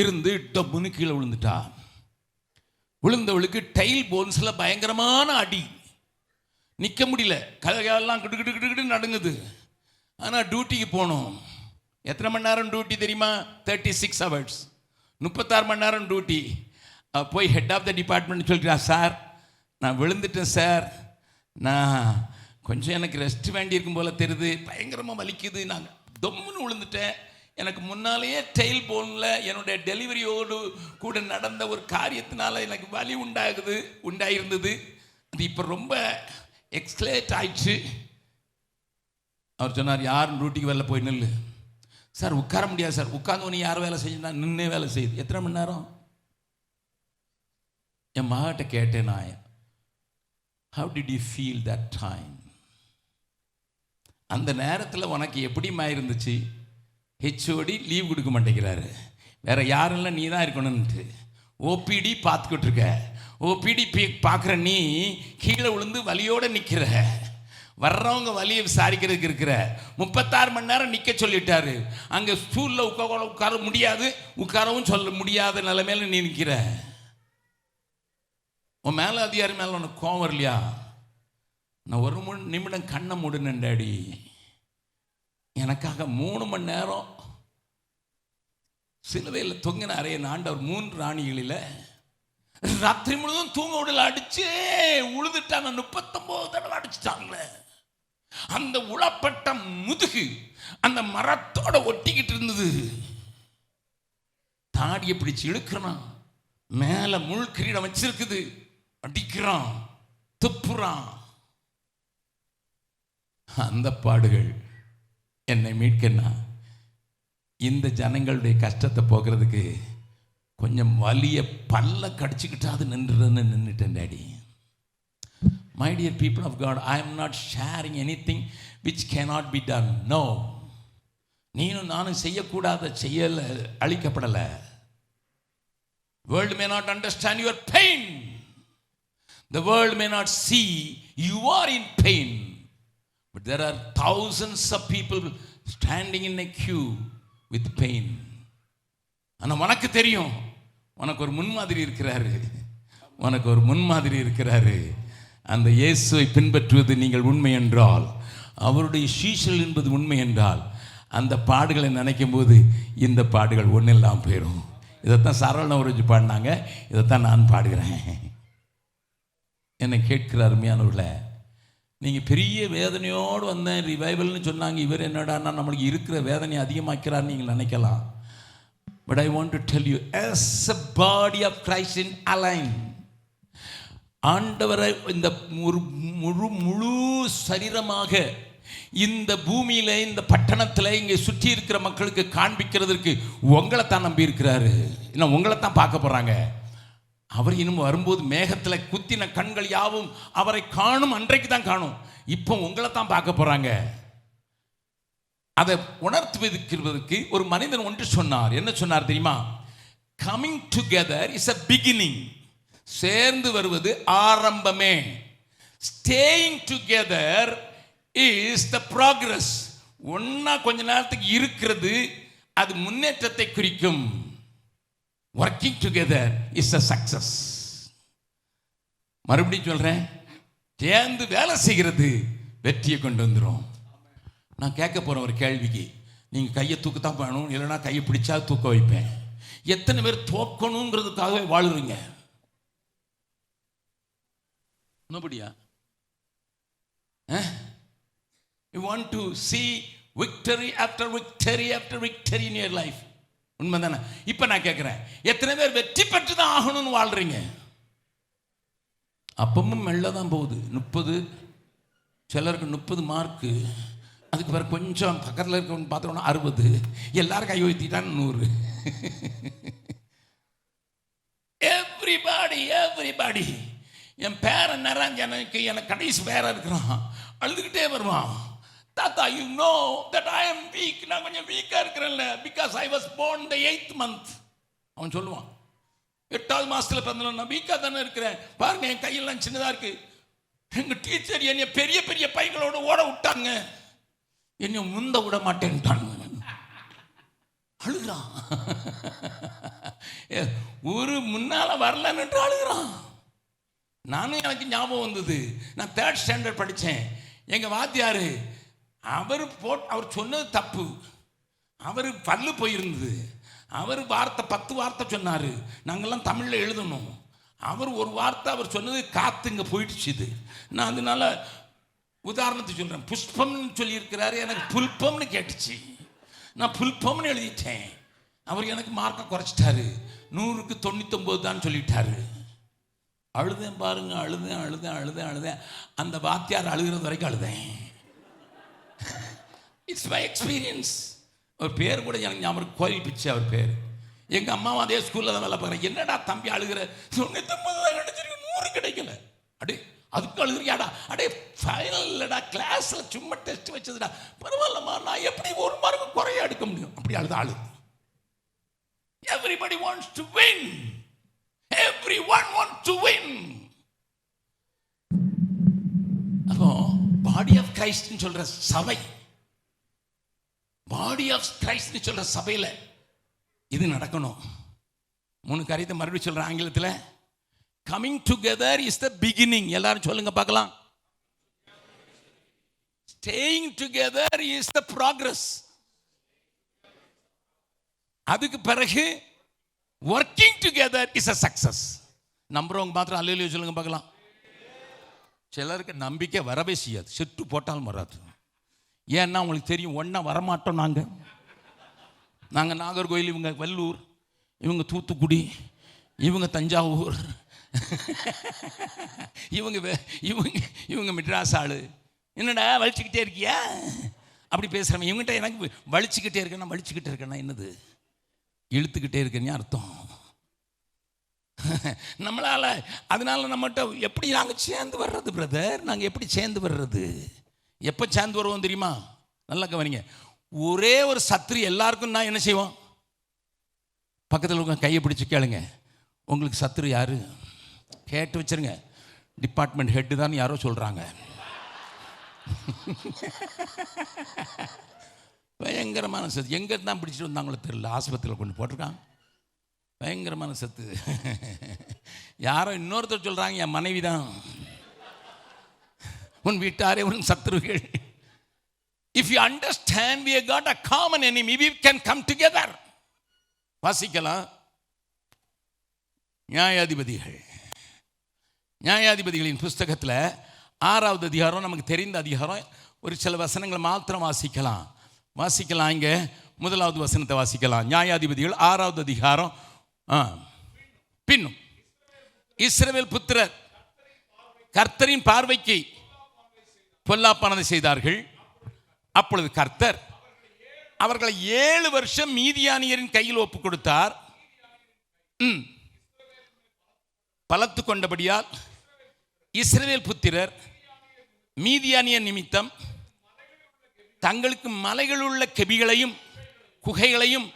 இருந்து டப்புன்னு கீழே விழுந்துட்டா. விழுந்தவளுக்கு டைல் போன்ஸில் பயங்கரமான அடி. நிற்க முடியல, கதையெல்லாம் கிட்டு நடுங்குது. ஆனால் டியூட்டிக்கு போகணும். எத்தனை மணி நேரம் டியூட்டி தெரியுமா? 36 hours, 36 மணி நேரம் டியூட்டி. போய் ஹெட் ஆஃப் த டிபார்ட்மெண்ட் சொல்லிட்டா, சார் நான் விழுந்துட்டேன் சார், நான் கொஞ்சம் எனக்கு ரெஸ்ட் வேண்டியிருக்கும் போல் தெரியுது, பயங்கரமாக வலிக்குது, நான் தொம்முன்னு விழுந்துட்டேன், எனக்கு முன்னாலேயே டெயில் போனில் என்னுடைய டெலிவரியோடு கூட நடந்த ஒரு காரியத்தினால எனக்கு வலி உண்டாயிருந்தது. அது இப்போ ரொம்ப எக்ஸ்கலேட் ஆயிடுச்சு. அவர் சொன்னார், யாரும் டியூட்டிக்கு வரல, போய் நில்லு. சார் உட்கார முடியாது சார். உட்காந்து யார் வேலை செஞ்சுனா? நின்னே வேலை செய்யுது. எத்தனை மணி நேரம்? என் மகிட்ட கேட்டேன் நான், how did you feel that time? அந்த நேரத்தில் உனக்கு எப்படிமா இருந்துச்சு? ஹெச்ஓடி லீவ் கொடுக்க மாட்டேங்கிறாரு, வேற யாரும் இல்லை, நீ தான் இருக்கணும்ன்ட்டு. ஓபிடி பார்த்துக்கிட்டு இருக்க. ஓபிடி பார்க்குற நீ கீழே விழுந்து வலியோடு நிற்கிற. வர்றவங்க வலியை விசாரிக்கிறதுக்கு இருக்கிற 36 மணி நேரம் நிற்க சொல்லிட்டாரு. அங்கே ஸ்டூலில் உட்கார முடியாது, உட்காரவும் சொல்ல முடியாத நிலைமையில நீ நிற்கிற. உன் மேலே அதிகாரி மேலே உனக்கு கோவம் வரலையா? நான் ஒரு நிமிடம் கண்ணை மூடுனேன் டாடி. எனக்காக 3 மணி நேரம் சிலுவையில் தொங்கின அறைய ஆண்டவர் 3 ராணிகளில் ராத்திரி முழுவதும் தூங்க விடல, அடிச்சே உழுதுட்டாங்க. 39 தடவை அடிச்சுட்டாங்களே. அந்த உளப்பட்ட முதுகு அந்த மரத்தோட ஒட்டிக்கிட்டு இருந்தது. தாடியை பிடிச்சு இழுக்கிறான், மேல முள் கிரீடம் வச்சிருக்குது, அடிக்கிறான், துப்புறான். அந்த பாடுகள் என்னை மீட்கனா, இந்த ஜனங்களுடைய கஷ்டத்தை போக்குறதுக்கு கொஞ்சம் வலிய பல்ல கடிச்சுக்கிட்டாது நின்றுட்டேன் daddy. My dear people of God, I am not sharing anything which cannot be done. No. நீனும் நானும் செய்யக்கூடாத செய்யல அழிக்கப்படலை. World may not understand your pain. The world may not see you are in pain. But there are thousands of people standing in a queue with pain. ஆனால் உனக்கு தெரியும், உனக்கு ஒரு முன்மாதிரி இருக்கிறாரு, உனக்கு ஒரு முன்மாதிரி இருக்கிறாரு. அந்த இயேசுவை பின்பற்றுவது நீங்கள் உண்மை என்றால், அவருடைய சீஷல் என்பது உண்மை என்றால், அந்த பாடுகளை நினைக்கும் போது இந்த பாடுகள் ஒன்றும் இல்லாமல் போயிடும். இதைத்தான் சரவணவரஜி பாடினாங்க, இதைத்தான் நான் பாடுகிறேன். என்னை கேட்கிற அருமையானவர்களே, நீங்கள் பெரிய வேதனையோடு வந்தேன் ரிவைவல்னு சொன்னாங்க. இவர் என்னடான்னா நம்மளுக்கு இருக்கிற வேதனையை அதிகமாக்கிறான்னு நீங்கள் நினைக்கலாம். But I want to tell you, as a body of Christ in Align, ஆண்டவரை இந்த முழு சரீரமாக இந்த பூமியில, இந்த பட்டணத்தில், இங்கே சுற்றி இருக்கிற மக்களுக்கு காண்பிக்கிறதுக்கு உங்களை தான் நம்பி இருக்கிறாரு. இன்னும் உங்களை தான் பார்க்க போறாங்க. அவர் இன்னும் வரும்போது மேகத்தில் குத்தின கண்கள் யாவும் அவரை காணும், அன்றைக்கு தான் காணும். இப்போ உங்களை தான் பார்க்க போறாங்க. அதை உணர்த்துவதற்கு ஒரு மனிதன் ஒன்று சொன்னார். என்ன சொன்னார் தெரியுமா? Coming together is a beginning. சேர்ந்து வருவது ஆரம்பமே. Staying together is the progress. ஒன்னா கொஞ்ச நேரத்துக்கு இருக்கிறது அது முன்னேற்றத்தை குறிக்கும். Working together is a success. மறுபடியும் சொல்றேன், சேர்ந்து வேலை செய்கிறது வெற்றியை கொண்டு வந்துடும். நான் கேட்க போறேன் ஒரு கேள்விக்கு, நீங்க கையை தூக்கத்தான் பண்ணணும், இல்லைன்னா கையை பிடிச்சா தூக்க வைப்பேன். எத்தனை பேர் தோக்கணுங்கிறதுக்காகவே வாழுறீங்க? நோபடியா? You want to see victory after victory after victory in your life. உண்மைதானே? இப்ப நான் கேட்கிறேன், எத்தனை பேர் வெற்றி பெற்று தான் ஆகணும்னு வாழ்றீங்க? அப்பமும் மெல்ல தான் போகுது. 30, சிலருக்கு 30 மார்க்கு, அதுக்கு பிறகு கொஞ்சம் பக்கத்தில் இருக்கவங்க பார்த்தோன்னா 60, எல்லாரும் கை உயர்த்திட்டான்னு 100. எவ்ரிபாடி. என் பேரன் நிறஞ்சனுக்கு எனக்கு கடைசி பேரன் இருக்கிறான், அழுதுகிட்டே வருவான், தாத்தா you know that I am weak, நான் கொஞ்சம் வீக்காக இருக்கிறேன்ல, because I was born the 8th month. அவன் சொல்லுவான், 8வது மாசத்துல பிறந்தவன், நான் வீக்காக தானே இருக்கிறேன், பாருங்க என் கையெல்லாம் சின்னதாக இருக்கு. எங்கள் டீச்சர் என்னை பெரிய பெரிய பைகளோடு ஓட விட்டாங்க, என்னை முந்த விட மாட்டேன்ட்டாங்க. அழுகிறான். ஒரு முன்னால வரலன்னு அழுகிறான். நானும் எனக்கு ஞாபகம் வந்தது, நான் 3rd ஸ்டாண்டர்ட் படித்தேன். எங்கள் வாத்தியார் அவர் சொன்னது தப்பு, அவர் பல்லு போயிருந்தது, அவர் 10 வார்த்தை சொன்னார், நாங்கள்லாம் தமிழில் எழுதணும். அவர் ஒரு வார்த்தை அவர் சொன்னது காற்று இங்கே போயிடுச்சு. நான் அதனால உதாரணத்துக்கு சொல்கிறேன், புஷ்பம்னு சொல்லியிருக்கிறாரு, எனக்கு புல்பம்னு கேட்டுச்சு, நான் புல்பம்னு எழுதிட்டேன். அவர் எனக்கு மார்க்கை குறைச்சிட்டாரு, 100க்கு 99 தான் சொல்லிட்டாரு. அழுதேன் பாருங்க, அழுதேன். அந்த வாத்தியார் அழுகிறது வரைக்கும் அழுதேன். It's my experience. அவர் பேர் கூட எனக்கு ஞாபகம், கோயில் பிச்சை அவர் பேர். எங்கள் அம்மாவும் அதே ஸ்கூலில் தான் வேலை பார்க்குறேன். என்னடா தம்பி அழுகிற, 99 தான் கிடைச்சிருக்கு, 100 கிடைக்கல. அடே அதுக்கு அழுகிறியாடா? அடே ஃபைனல் இல்லைடா, கிளாஸில் சும்மா டெஸ்ட் வச்சதுடா, பரவாயில்லம்மா, நான் எப்படி 1 மார்க்கு குறைய எடுக்க முடியும்? அப்படி அழுது. Everybody wants to win. Everyone wants to win. அப்போ பாடி ஆஃப் கிரைஸ்ட்னு சொல்ற சபை, பாடி ஆஃப் கிரைஸ்ட்னு சொல்ற சபையில் இது நடக்கணும். 3 காரியத்தை மறுபடியும் சொல்ற ஆங்கிலத்தில். Coming together is the beginning. எல்லாரும் சொல்லுங்க பார்க்கலாம். Staying together is the progress. அதுக்கு பிறகு working together is a success. நம்புறவங்க மாத்திரம் அல்லேலூயா சொல்லுங்க பார்க்கலாம். சிலருக்கு நம்பிக்கை வரவே செய்யாது, செட்டு போட்டாலும் வராது. ஏன்னா உங்களுக்கு தெரியும், ஒன்றா வரமாட்டோம். நாங்கள் நாகர்கோயில், இவங்க வெள்ளூர், இவங்க தூத்துக்குடி, இவங்க தஞ்சாவூர், இவங்க மெட்ராஸ் ஆளு. என்னடா வலிச்சுக்கிட்டே இருக்கியா அப்படி பேசுகிறேன். இவங்ககிட்ட எனக்கு வலிச்சுக்கிட்டே இருக்கேன்னா என்னது? இழுத்துக்கிட்டே இருக்கேன்னு அர்த்தம். நம்மளால அதனால நம்மகிட்ட எப்படி நாங்கள் சேர்ந்து வர்றது பிரதர்? நாங்கள் எப்படி சேர்ந்து வர்றது? எப்போ சேர்ந்து வருவோம் தெரியுமா? நல்லா கவனிங்க. ஒரே ஒரு சத்ரு எல்லாருக்கும் நான் என்ன செய்வோம்? பக்கத்தில் உங்க கையை பிடிச்சி கேளுங்க, உங்களுக்கு சத்ரு யாரு? கேட்டு வச்சிருங்க. டிபார்ட்மெண்ட் ஹெட்டு தான் யாரோ சொல்கிறாங்க. பயங்கரமான சத்து. எங்கே தான் பிடிச்சிட்டு வந்தாங்களோ தெரியல, ஆஸ்பத்திரியில் கொண்டு போட்டிருக்காங்க. பயங்கரமான சத்து. யாரோ இன்னொருத்தர் சொல்கிறாங்க, என் மனைவி தான். உன் வீட்டாரே உன் சத்துருகள். If you understand we have got a common enemy, we can come together. வாசிக்கலாம். நியாயாதிபதிகளின் புஸ்தகத்தில் 6வது அதிகாரம், நமக்கு தெரிந்த அதிகாரம். ஒரு சில வசனங்களை மாத்திரம் வாசிக்கலாம். இங்கே 1வது வசனத்தை வாசிக்கலாம். நியாயாதிபதிகள் 6வது அதிகாரம். பின்னும் இஸ்ரவேல் புத்திரர் கர்த்தரின் பார்வைக்கு பொல்லாப்பானதை செய்தார்கள். அப்பொழுது கர்த்தர் அவர்களை 7 வருஷம் மீதியானியரின் கையில் ஒப்பு கொடுத்தார். பலத்து கொண்டபடியால் இஸ்ரவேல் புத்திரர் மீதியானியர் நிமித்தம் தங்களுக்கு மலைகள் உள்ள கெபிகளையும் குகைகளையும்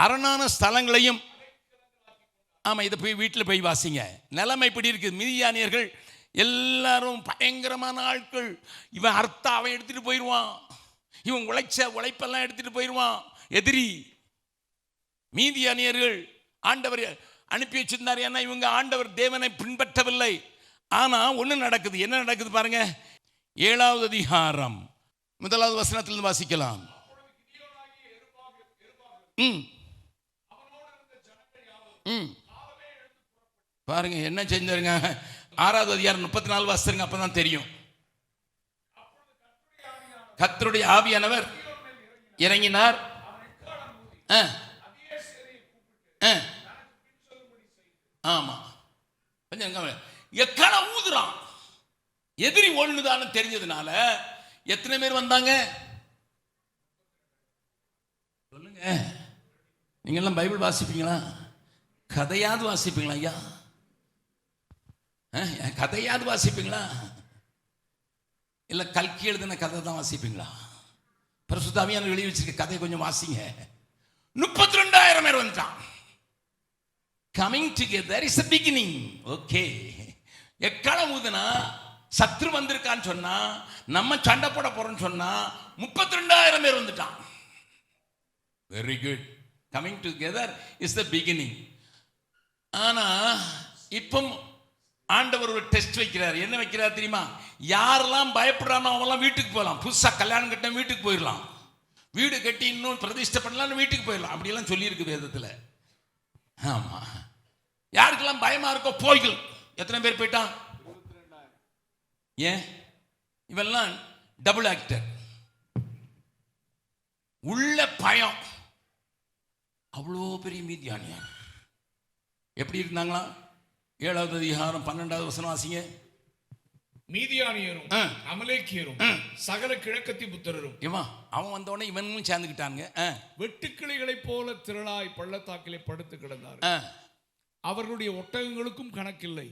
அரணான ஸ்தலங்களையும். ஆமாம், இதை போய் வீட்டில் போய் வாசிங்க. நிலைமை இப்படி இருக்குது. மீதியானியர்கள் எல்லாரும் பயங்கரமான ஆட்கள். இவன் அர்த்தம் அவன் எடுத்துகிட்டு போயிடுவான். இவன் உழைப்பெல்லாம் எடுத்துட்டு போயிடுவான் எதிரி. மீதியானியர்கள் ஆண்டவர் அனுப்பி வச்சிருந்தார். ஏன்னா இவங்க ஆண்டவர் தேவனை பின்பற்றவில்லை. ஆனா ஒண்ணு நடக்குது. என்ன நடக்குது பாருங்க. 7வது அதிகாரம் 1வது வசனத்திலிருந்து வாசிக்கலாம். பாருங்க என்ன செஞ்சாருங்க. 6வது அதிகாரம் 34 வாசிங்க, அப்பதான் தெரியும். கர்த்தருடைய ஆவியானவர் இறங்கினார். ஆமா, எக்காலம் ஊதுறான். எதிரி ஒண்ணுதான்னு தெரிஞ்சதுனால எத்தனை பேர் வந்தாங்க சொல்லுங்க. நீங்க எல்லாம் பைபிள் வாசிப்பீங்களா? கதையாவது வாசிப்பீங்களா ஐயா? கதையாவது வாசிப்பீங்களா? இல்ல கல்கி எழுதின கதை தான் வாசிப்பீங்களா? பரிசுத்த ஆவியானவர் எழுதி வச்சிருக்க கதை கொஞ்சம் வாசிங்க. 32,000 பேர் வந்துட்டான். Coming together is the beginning. Okay. எக்காலம் ஊதுனா சத்ரு வந்திருக்கான்னு சொன்னா, நம்ம சண்டை போட போறோம்னு சொன்னா 32,000 பேர் வந்துட்டான். Very good. Coming together is the beginning. ஆனா இப்போ ஆண்டவர் ஒரு டெஸ்ட் வைக்கிறார். என்ன வைக்கிறார் தெரியுமா? யாரெல்லாம் பயப்படுறானோ அவெல்லாம் வீட்டுக்கு போகலாம். புதுசா கல்யாணம் கட்ட வீட்டுக்கு போயிடலாம். வீடு கட்டி இன்னும் பிரதிஷ்டை பண்ணலாம்னு வீட்டுக்கு போயிடலாம். அப்படியெல்லாம் சொல்லியிருக்கு வேதத்தில். ஆமா, யாருக்கெல்லாம் பயமா இருக்கோ போய்கள். எத்தனை பேர் போயிட்டான்? ஏன்? இவெல்லாம் டபுள் ஆக்டர். உள்ள பயம். அவ்வளோ பெரிய மீதியானியர் எப்படி இருந்தாங்களா? 7வது அதிகாரம் 12வது வசனம் வாசிங்க. மீதியானியரும் அமலேக்கியரும் சகல கிழக்கத்தி புத்திரரும் அவன் வந்தோடனே இவனும் சேர்ந்துக்கிட்டாங்க. வெட்டுக்கிளிகளை போல திரளாய் பள்ளத்தாக்கிலே படுத்து கிடந்தார். அவர்களுடைய ஒட்டகங்களுக்கும் கணக்கில்லை.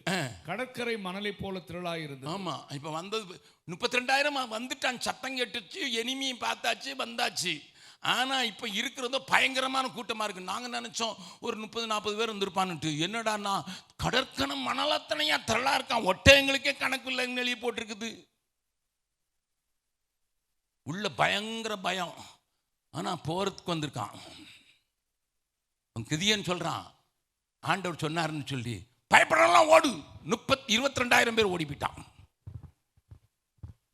கடற்கரை மணலை போல திரளாய் இருந்தது. ஆமா, இப்ப வந்தது 32,000 வந்துட்டான். சத்தம் கேட்டுச்சு, எனிமியை பார்த்தாச்சு, வந்தாச்சு. ஆனா இப்ப இருக்கிறதோ பயங்கரமான கூட்டமா இருக்கு. நாங்க நினைச்சோம் ஒரு 30-40 பேர் வந்திருப்பான்னுட்டு. என்னடா கடற்கணம் மணலத்தனையா திரளா இருக்கான். ஒட்டகங்களுக்கே கணக்கு இல்லைன்னு எழுதி போட்டிருக்குது. உள்ள பயங்கர பயம். ஆனா போறதுக்கு வந்திருக்கான். கிதியன் சொல்றான், ஆண்டவர் சொன்னாருன்னு சொல்லி பயப்படலாம் ஓடு. 22,000 பேர் ஓடி போயிட்டான்.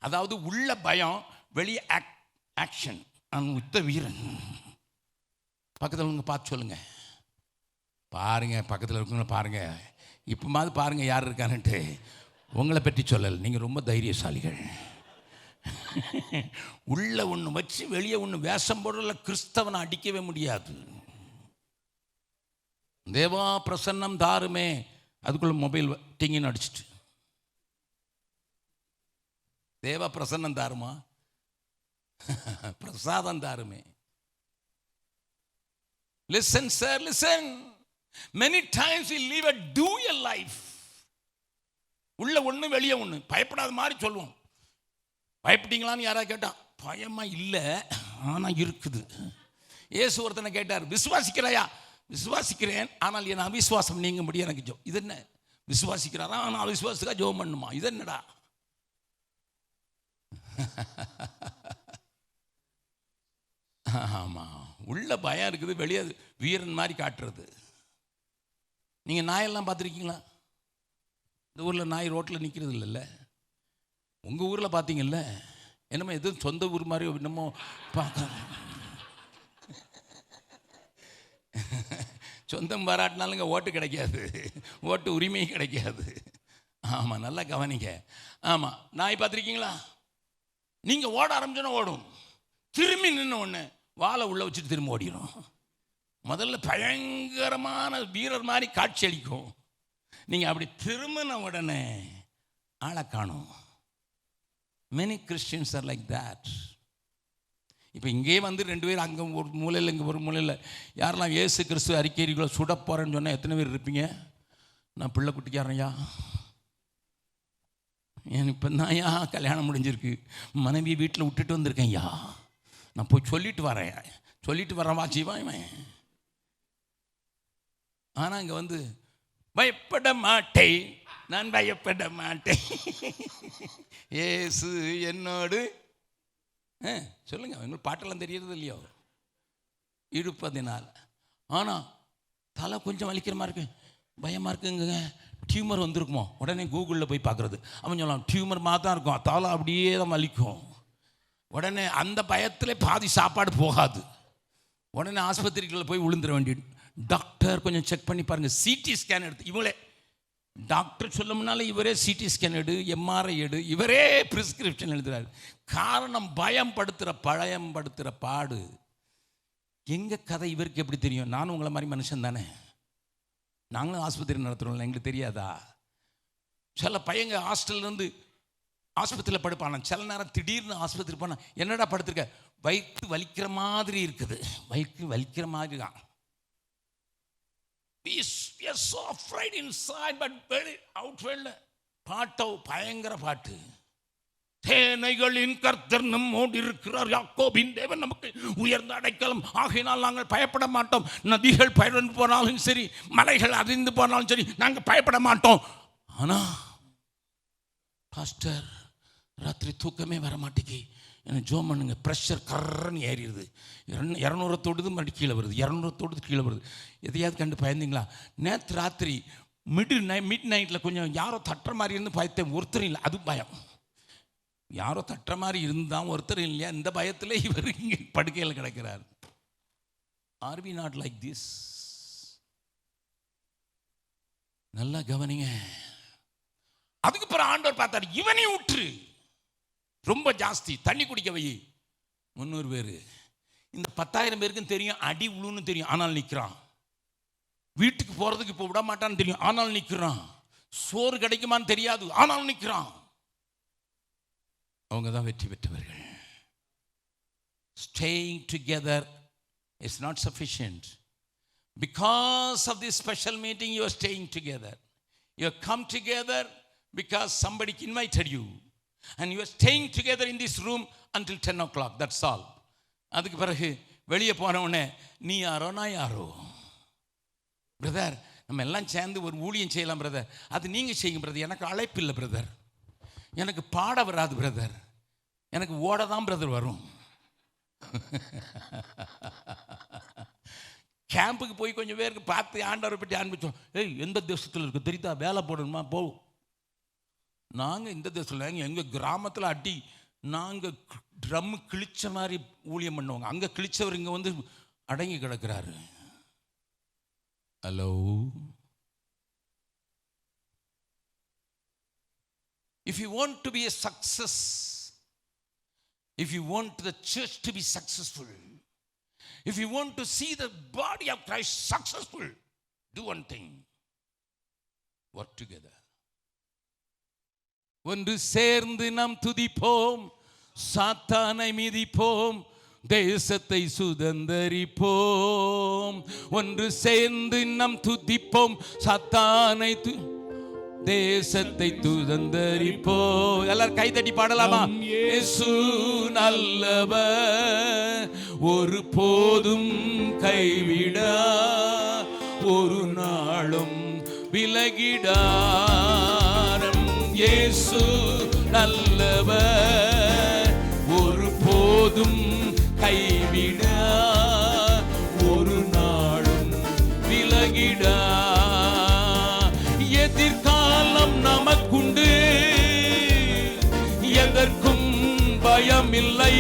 அதாவது உள்ள பயம், வெளியே ஆக்ஷன். நான் யுத்த வீரன். பக்கத்தில் உங்க பார்த்து சொல்லுங்க. பாருங்க, பக்கத்தில் இருக்கவங்கள பாருங்க. இப்போ மாதிரி பாருங்க யார் இருக்கான்ட்டு. உங்களை பற்றி சொல்லலை, நீங்கள் ரொம்ப தைரியசாலிகள். உள்ள ஒன்று வச்சு வெளியே ஒன்று வேஷம் போடல. கிறிஸ்தவனை அடிக்கவே முடியாது. தேவா பிரசன்னம் தாருமே, அதுக்குள்ள மொபைல் டிங்கின்னு அடிச்சுட்டு தேவா பிரசன்னம் தாருமா, பிரசாதம் தாருமே. Listen sir, listen. Many times we live a dual life. உள்ள ஒண்ணு வெளியே ஒண்ணு. பயப்படாத மாதிரி சொல்லுவோம். பயப்பட்டீங்களான்னு யாராவது கேட்டா பயமா இல்லை, ஆனா இருக்குது. இயேசு ஒருத்தனை கேட்டார், விசுவாசிக்கிறாயா? விசுவாசிக்கிறேன், ஆனால் என் அவிசுவாசம் நீங்க முடியும் எனக்கு இது என்ன? விசுவாசிக்கிறாரா, ஆனால் அவிசுவாசத்துக்காக ஜெபம் பண்ணுமா? இது என்னடா? ஆமா, உள்ள பயம் இருக்குது, வெளியே வீரன் மாதிரி காட்டுறது. நீங்க நாயெல்லாம் பார்த்துருக்கீங்களா? இந்த ஊர்ல நாய் ரோட்டில் நிற்கிறது இல்லைல்ல. உங்க ஊர்ல பார்த்தீங்கல்ல, என்னமோ எதுவும் சொந்த ஊர் மாதிரி என்னமோ பார்க்க. சொந்தம் பாராட்டினாலுங்க ஓட்டு கிடைக்காது, ஓட்டு உரிமை கிடைக்காது. ஆமா, நல்லா கவனிங்க. ஆமா, நாய் பார்த்துருக்கீங்களா? நீங்க ஓட ஆரம்பிச்சோன்னா ஓடும், திரும்பி நின்று ஒன்று வாழை உள்ள வச்சுட்டு திரும்ப ஓடிடும். முதல்ல பயங்கரமான வீரர் மாதிரி காட்சி அளிக்கும். நீங்க அப்படி திரும்பின உடனே ஆளை காணும். Many Christians R like that. இப்போ இங்கேயே வந்து 2 பேர் அங்கே ஒரு மூலையில் இங்கே ஒரு மூலையில் யாரெல்லாம் இயேசு கிறிஸ்து அறிக்கைகளோ சுட போகிறேன்னு சொன்னால் எத்தனை பேர் இருப்பீங்க? நான் பிள்ளை குட்டிக்காரனையா, என் இப்போ தான் ஐயா கல்யாணம் முடிஞ்சிருக்கு, மனைவி வீட்டில் விட்டுட்டு வந்திருக்கேன் ஐயா, நான் போய் சொல்லிட்டு வரேன் வா ஜீவான். ஆனால் இங்கே வந்து பயப்பட மாட்டேன், நான் பயப்பட மாட்டேன், இயேசு என்னோடு சொல்லுங்க, உங்களுக்கு பாட்டெல்லாம் தெரியறது இல்லையோ? இழுப்பதினால். ஆனால் தலை கொஞ்சம் வலிக்கிற மாதிரி இருக்கு, பயமாக இருக்குங்க, டியூமர் வந்திருக்குமோ? உடனே கூகுளில் போய் பார்க்குறது. அவன் சொல்லலாம் டியூமர் மாதிரி தான் இருக்கும், தலை அப்படியே தான் வலிக்கும். உடனே அந்த பயத்தில் பாதி சாப்பாடு போகாது. உடனே ஆஸ்பத்திரிகளில் போய் விழுந்துட வேண்டியது. டாக்டர் கொஞ்சம் செக் பண்ணி பாருங்கள், சிடி ஸ்கேன் எடுத்து இவங்களே டாக்டர் சொல்ல முன்னால இவரே சிடி ஸ்கேன் எடு, எம்ஆர்ஐ எடு, இவரே ப்ரிஸ்கிரிப்ஷன் எழுதுறாரு. காரணம் பயம்படுத்துகிற பாடு. எங்கள் கதை இவருக்கு எப்படி தெரியும்? நானும் உங்களை மாதிரி மனுஷன் தானே, நாங்களும் ஆஸ்பத்திரி நடத்துகிறோம்ல, எங்களுக்கு தெரியாதா? சில பையங்க ஹாஸ்டல்லேருந்து ஆஸ்பத்திரியில் படுப்பான, சில நேரம் திடீர்னு ஆஸ்பத்திரி போனால் என்னடா படுத்திருக்க, வயிற்று வலிக்கிற மாதிரி இருக்குது, வயிற்று வலிக்கிற மாதிரி தான். We are so afraid inside, but very outward. பாட்டோ பயங்கர பாட்டு. சேனைகளின் கர்த்தர் நம்மோடு இருக்கிறார், யாக்கோபின் தேவன் நமக்கு உயர்ந்த அடைக்கலம், ஆகையினால் நாங்கள் பயப்பட மாட்டோம். நதிகள் பயந்து போனாலும் சரி, மலைகள் அதிர்ந்து போனாலும் சரி, நாங்கள் பயப்பட மாட்டோம். ஆனால் பாஸ்டர் ராத்திரி தூக்கமே வர மாட்டேங்கி, எனக்கு ஜோம் பண்ணுங்க, ப்ரெஷர் கர்றன்னு ஏறிடுது, 200 தொடுது மறுபடி கீழே வருது, 200 தொடுது கீழே வருது. எதையாவது கண்டு பயந்தீங்களா? நேற்று ராத்திரி மிட் நைட்டில் கொஞ்சம் யாரோ தட்டுற மாதிரி இருந்து பயத்தேன், ஒருத்தர் இல்லை, அது பயம். யாரோ தட்டுற மாதிரி இருந்தால் ஒருத்தர் இல்லையா, இந்த பயத்தில் இவர் இங்கே படுக்கையில் கிடக்கிறார். Are we not like this? நல்லா கவனிங்க. அதுக்கு பிறகு ஆண்டவர் பார்த்தார், இவனையும் விட்டுரு, ரொம்ப ஜாஸ்தி, தண்ணி குடிக்க வை. 300 பேர், இந்த 10,000 பேருக்கும் தெரியும் அடி உழுன்னு தெரியும், ஆனால் நிற்கிறான். வீட்டுக்கு போகிறதுக்கு இப்போ விட மாட்டான்னு தெரியும், ஆனால் நிற்கிறான். சோறு கிடைக்குமான்னு தெரியாது, ஆனால் நிற்கிறான். அவங்க தான் வெற்றி பெற்றவர்கள். Staying together is not sufficient. Because of this special meeting, you are staying together. You have come together because somebody invited you. And you are staying together in this room until 10 o'clock. That's all. அதுக்கு பிறகு வெளியே போனவுடனே நீ யாரோ நான் யாரோ. பிரதர், நம்ம எல்லாம் சேர்ந்து ஒரு ஊழியம் செய்யலாம் பிரதர். அது நீங்கள் செய்யுங்க பிரதர். எனக்கு அழைப்பு இல்லை பிரதர், எனக்கு பாட வராது பிரதர், எனக்கு ஓட தான் பிரதர் வரும். கேம்புக்கு போய் கொஞ்சம் பேருக்கு பார்த்து ஆண்டவரை பற்றி ஆரம்பித்தோம். எந்த தேசத்தில் இருக்குது தெரியுதா, வேலை போடணுமா, போவோம். நாங்கள் இந்த தேசத்தில் எங்கள் கிராமத்தில் அடி, நாங்கள் ட்ரம் கிழிச்ச மாதிரி ஊழியம் பண்ணுவாங்க. அங்கே கிழிச்சவர் இங்கே வந்து அடங்கி கிடக்கிறாரு. Hello, if you want to be a success, if you want the church to be successful, if you want to see the body of Christ successful, do one thing: work together. ஒன்று சேர்ந்து நாம் துதிப்போம், சாத்தானை மிதிப்போம், தேசத்தை சுதந்தரிப்போம். ஒன்று சேர்ந்து நாம் துதிப்போம், சாத்தானை தேசத்தை சுதந்தரிப்போம். எல்லாரும் கைதட்டி பாடலாமா? இயேசு நல்லவர், ஒரு போதும் கைவிடா, ஒரு நாளும் விலகிடார். இயேசு நல்லவர், ஒரு போதும் கைவிடா, ஒரு நாளும் விலகிடா. எதிர்காலம் நமக்குண்டு, எதற்கும் பயமில்லை.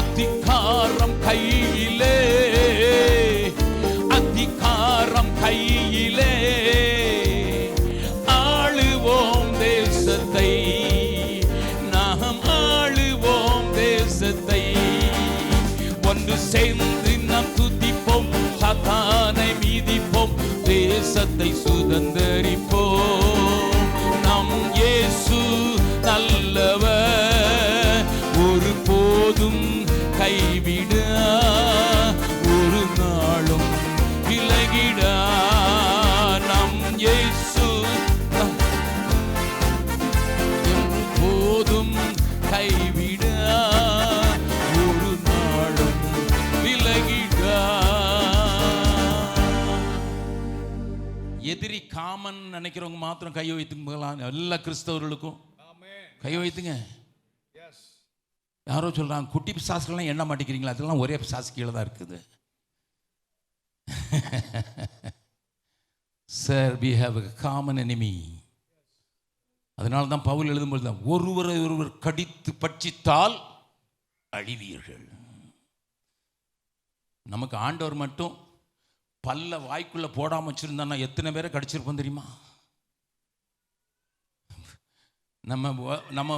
அதிகாரம் கையிலே, அதிகாரம் கையிலே, ஆளுவோம் தேசத்தை, நாம் ஆளுவோம் தேசத்தை. ஒன்று சேர்ந்து நாம் துதிப்போம், சாத்தானை மீதிப்போம், தேசத்தை சுதந்தரிப்போம். நம் இயேசு நல்லவர், ஒரு போதும் கைவிடா, ஒரு நாளும் விலகிடா. நம் இயேசு போதும் கைவிடா, ஒரு நாளும் விலகிடா. காமன் நினைக்கிறவங்க மாத்திரம் கையை வைத்துக்கலாம். எல்லா கிறிஸ்தவர்களுக்கும் கையை வைத்துங்க. யாரோ சொல்கிறாங்க குட்டி பிசாசுகள்லாம் எண்ண மாட்டேங்கிறீங்களா? அதெல்லாம் ஒரே பிசாசு கீழே தான் இருக்குது. Sir, we have a common enemy. அதனால தான் பவுல் எழுதும்போது தான் ஒருவரை ஒருவர் கடித்து பட்சித்தால் அழிவீர்கள். நமக்கு ஆண்டவர் மட்டும் பல்ல வாய்க்குள்ளே போடாமல் வச்சுருந்தான்னா எத்தனை பேரை கடிச்சிருப்போம் தெரியுமா? நம்ம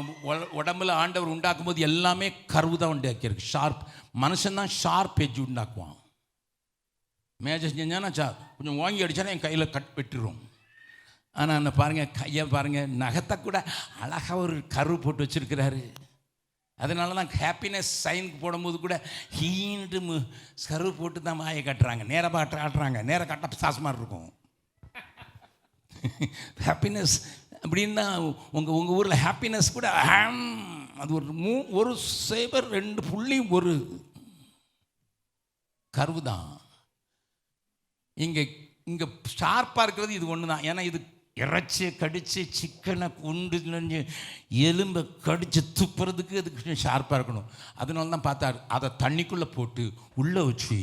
உடம்புல ஆண்டவர் உண்டாக்கும் போது எல்லாமே கருவு தான் உண்டாக்கியிருக்கு. ஷார்ப் மனுஷன்தான் ஷார்ப் எஜ் உண்டாக்குவான். மேஜை செஞ்சானா கொஞ்சம் வாங்கி அடித்தானா என் கையில் வெட்டுரும். ஆனால் அந்த பாருங்கள், கையை பாருங்கள், நகத்தை கூட அழகாக ஒரு கரு போட்டு வச்சுருக்கிறாரு. அதனால தான் ஹாப்பினஸ் சைனுக்கு போடும்போது கூட ஹீண்டு கரு போட்டு தான் வாயை கட்டுறாங்க. நேராக காட்டுறாங்க, நேராக கட்ட சாசமாக இருக்கும். ஹாப்பினஸ் அப்படின்னா உங்கள் ஊரில் ஹாப்பினஸ் கூட அது ஒரு சேவர் 2 புள்ளி ஒரு கருவு தான். இங்கே ஷார்ப்பாக இருக்கிறது இது ஒன்று தான். ஏன்னா இது இறைச்சியை கடித்து சிக்கனை கொண்டு எலும்பை கடித்து துப்புறதுக்கு அதுக்கு ஷார்ப்பாக இருக்கணும். அதனால தான் பார்த்தார் அதை தண்ணிக்குள்ளே போட்டு உள்ளே வச்சு.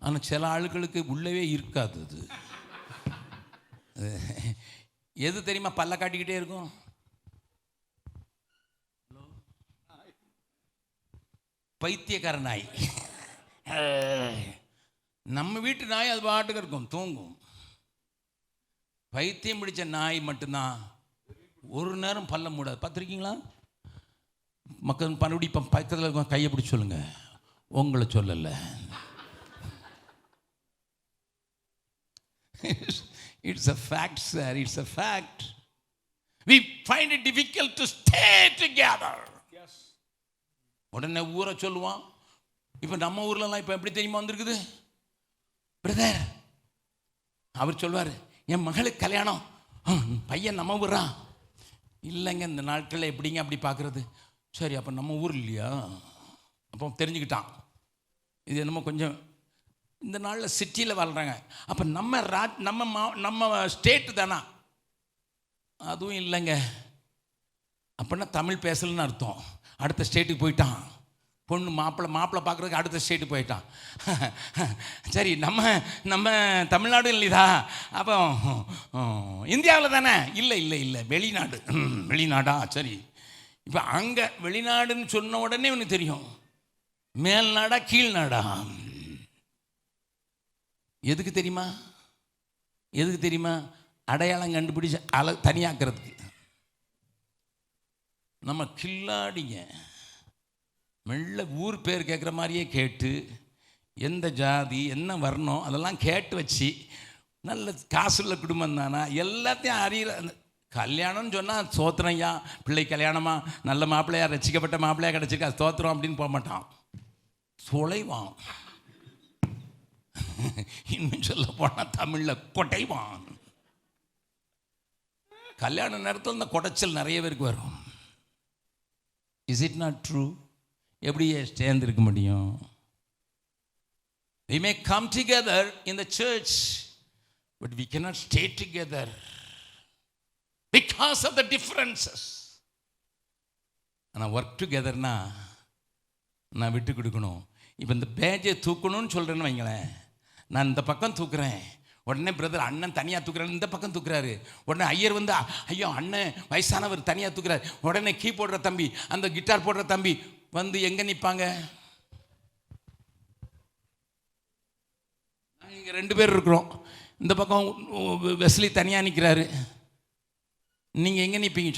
ஆனால் சில ஆளுகளுக்கு உள்ளவே இருக்காது. அது எது தெரியுமா? பல்ல காட்டிக்கிட்டே இருக்கும். பைத்தியக்கார நாய். நம்ம வீட்டு நாய் அது பாட்டுக்கு இருக்கும், தூங்கும். பைத்தியம் பிடிச்ச நாய் மட்டும்தான் ஒரு நேரம் பல்ல மூடாது. பார்த்துருக்கீங்களா? மக்கள் மறுபடியும் இப்போ பக்கத்தில் இருக்கும், கையை பிடிச்சி சொல்லுங்க, உங்களை சொல்லலை. It's a fact, sir. It's a fact. We find it difficult to stay together. Yes. உடனே ஊரை சொல்லுவான். இப்போ நம்ம ஊர்லலாம் இப்போ எப்படி தெரியுமா வந்திருக்குது? பிரதர் அவர் சொல்வார், என் மகளுக்கு கல்யாணம், பையன் நம்ம ஊரா? இல்லைங்க, இந்த நாட்களில் எப்படிங்க அப்படி பார்க்குறது? சரி, அப்போ நம்ம ஊர் இல்லையா? அப்போ தெரிஞ்சுக்கிட்டான் இது என்னமோ கொஞ்சம் இந்த நாளில் சிட்டியில் வாழ்கிறாங்க. அப்போ நம்ம ஸ்டேட்டு தானா? அதுவும் இல்லைங்க. அப்படின்னா தமிழ் பேசலன்னு அர்த்தம். அடுத்த ஸ்டேட்டுக்கு போயிட்டான். பொண்ணு மாப்பிள்ளை பார்க்குறதுக்கு அடுத்த ஸ்டேட்டு போயிட்டான். சரி, நம்ம தமிழ்நாடு இல்லைதா? அப்போ இந்தியாவில் தானே? இல்லை வெளிநாடா? சரி, இப்போ அங்கே வெளிநாடுன்னு சொன்ன உடனே உனக்கு தெரியும் மேல் நாடா கீழ் நாடா? எதுக்கு தெரியுமா? அடையாளம் கண்டுபிடிச்சு தனியாக்குறதுக்கு. நம்ம கில்லாடிங்க மெல்ல ஊர் பேர் கேட்குற மாதிரியே கேட்டு, எந்த ஜாதி என்ன வரணும் அதெல்லாம் கேட்டு வச்சு, நல்ல காசுள்ள குடும்பம் தானா எல்லாத்தையும் அறிகிற. கல்யாணம்னு சொன்னால் சோத்திரம்யா, பிள்ளை கல்யாணமா, நல்ல மாப்பிள்ளையா, ரசிக்கப்பட்ட மாப்பிள்ளையா கிடச்சிருக்கா, ஸ்தோத்திரம் அப்படின்னு போக மாட்டான், சொலைவான். இன்னும் சொல்ல போனால் தமிழில் கொட்டைவான். கல்யாண நேரத்தில் இந்த கொடைச்சல் நிறைய பேருக்கு வரும். Is it not true? எப்படியே சேர்ந்திருக்க முடியும்? We may come together in the church, but we cannot stay together because of the differences. ஆனால் ஒர்க் டுகெதர்னா நான் விட்டு கொடுக்கணும். இப்போ இந்த பேஜை தூக்கணும்னு சொல்கிறேன்னு வைங்களேன், நான் இந்த பக்கம் தூக்குறேன், உடனே பிரதர் அண்ணன் தனியாக தூக்குறாரு, இந்த பக்கம் தூக்குறாரு. உடனே ஐயர் வந்து ஐயோ அண்ணன் வயசானவர் தனியாக தூக்குறாரு. உடனே கீ போடுற தம்பி, அந்த கிட்டார் போடுற தம்பி வந்து எங்கே நிற்பாங்க? நாங்கள் இங்கே 2 பேர் இருக்கிறோம், இந்த பக்கம் வெஸ்லி தனியாக நிற்கிறாரு. நீங்கள் எங்கே நிற்பீங்க?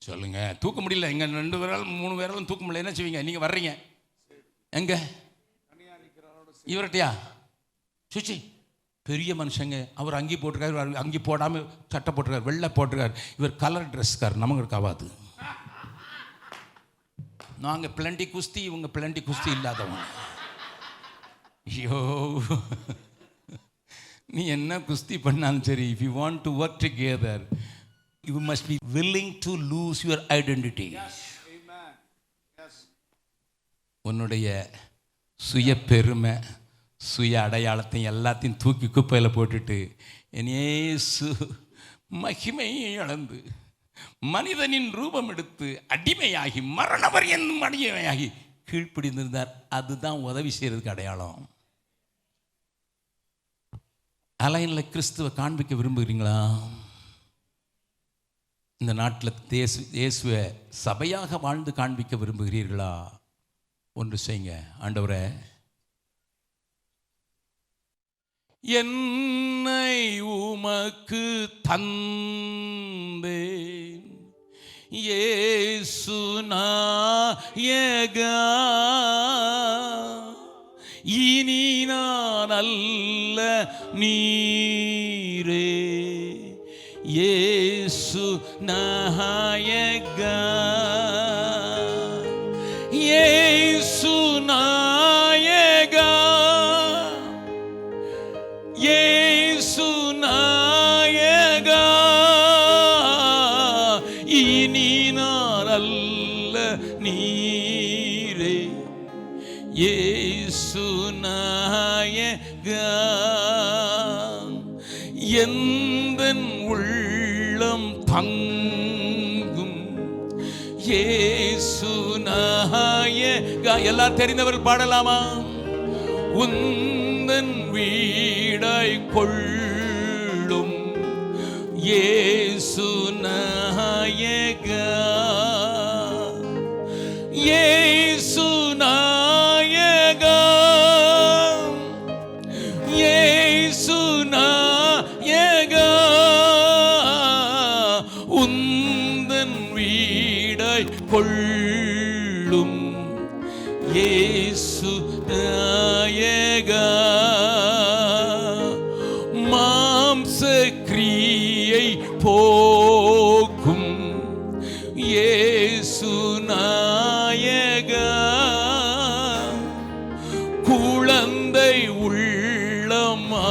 சொல்லுங்கள். தூக்க முடியல, இங்கே 2 பேராலும் 3 பேராலும் தூக்க முடியல, என்ன செய்வீங்க? நீங்கள் வர்றீங்க எங்கே? இவர்கிட்டயா? சுச்சி பெரிய மனுஷங்க, அவர் அங்கி போட்டிருக்காரு, அங்கி போடாமல் சட்டை போட்டிருக்காரு, வெள்ளை போட்டிருக்காரு, இவர் கலர் ட்ரெஸ்கார், நமக்கு ஆகாது. நாங்கள் பிளண்டி குஸ்தி, இவங்க பிளண்டி குஸ்தி இல்லாதவங்க. ஐயோ, நீ என்ன குஸ்தி பண்ணாலும் சரி, if you want to work together, you must be willing to lose your identity. Yes, amen. Yes. உன்னுடைய சுய பெருமை, சுய அடையாளத்தையும் எல்லாத்தையும் தூக்கி குப்பையில் போட்டுட்டு என் இயேசு மகிமையை இழந்து மனிதனின் ரூபம் எடுத்து அடிமையாகி மரணவர் என்னும் அடிமையாகி கீழ்ப்பிடிந்திருந்தார். அதுதான் உதவி செய்யறதுக்கு அடையாளம். அலைனில் கிறிஸ்துவை காண்பிக்க விரும்புகிறீங்களா? இந்த நாட்டில் இயேசுவை சபையாக வாழ்ந்து காண்பிக்க விரும்புகிறீர்களா? ஒன்று செய்யுங்க. ஆண்டவரே, என்னை உமக்கு தந்தேன் இயேசு நாயகா, இனி நான் அல்ல நீரே இயேசு நாயகா, இயேசு நாயகா, இயேசு நாயகா, இனி நான் அல்ல நீரே இயேசு நாயகா, எந்தன் உள்ளம் தங்கும் இயேசு நாயகா. எல்லாம் தெரிந்தவர் பாடலாமா? உந்தன் வீடாய் கொள்ளும் இயேசு நாயகா, இயேசு நாயகா, இயேசு நாயகா, உந்தன் வீடாய் கொள்ளும் இயேசு நாயகா, மாம்ச கிரியை போக்கும் இயேசு நாயகா, குழந்தை உள்ளமாக்கும்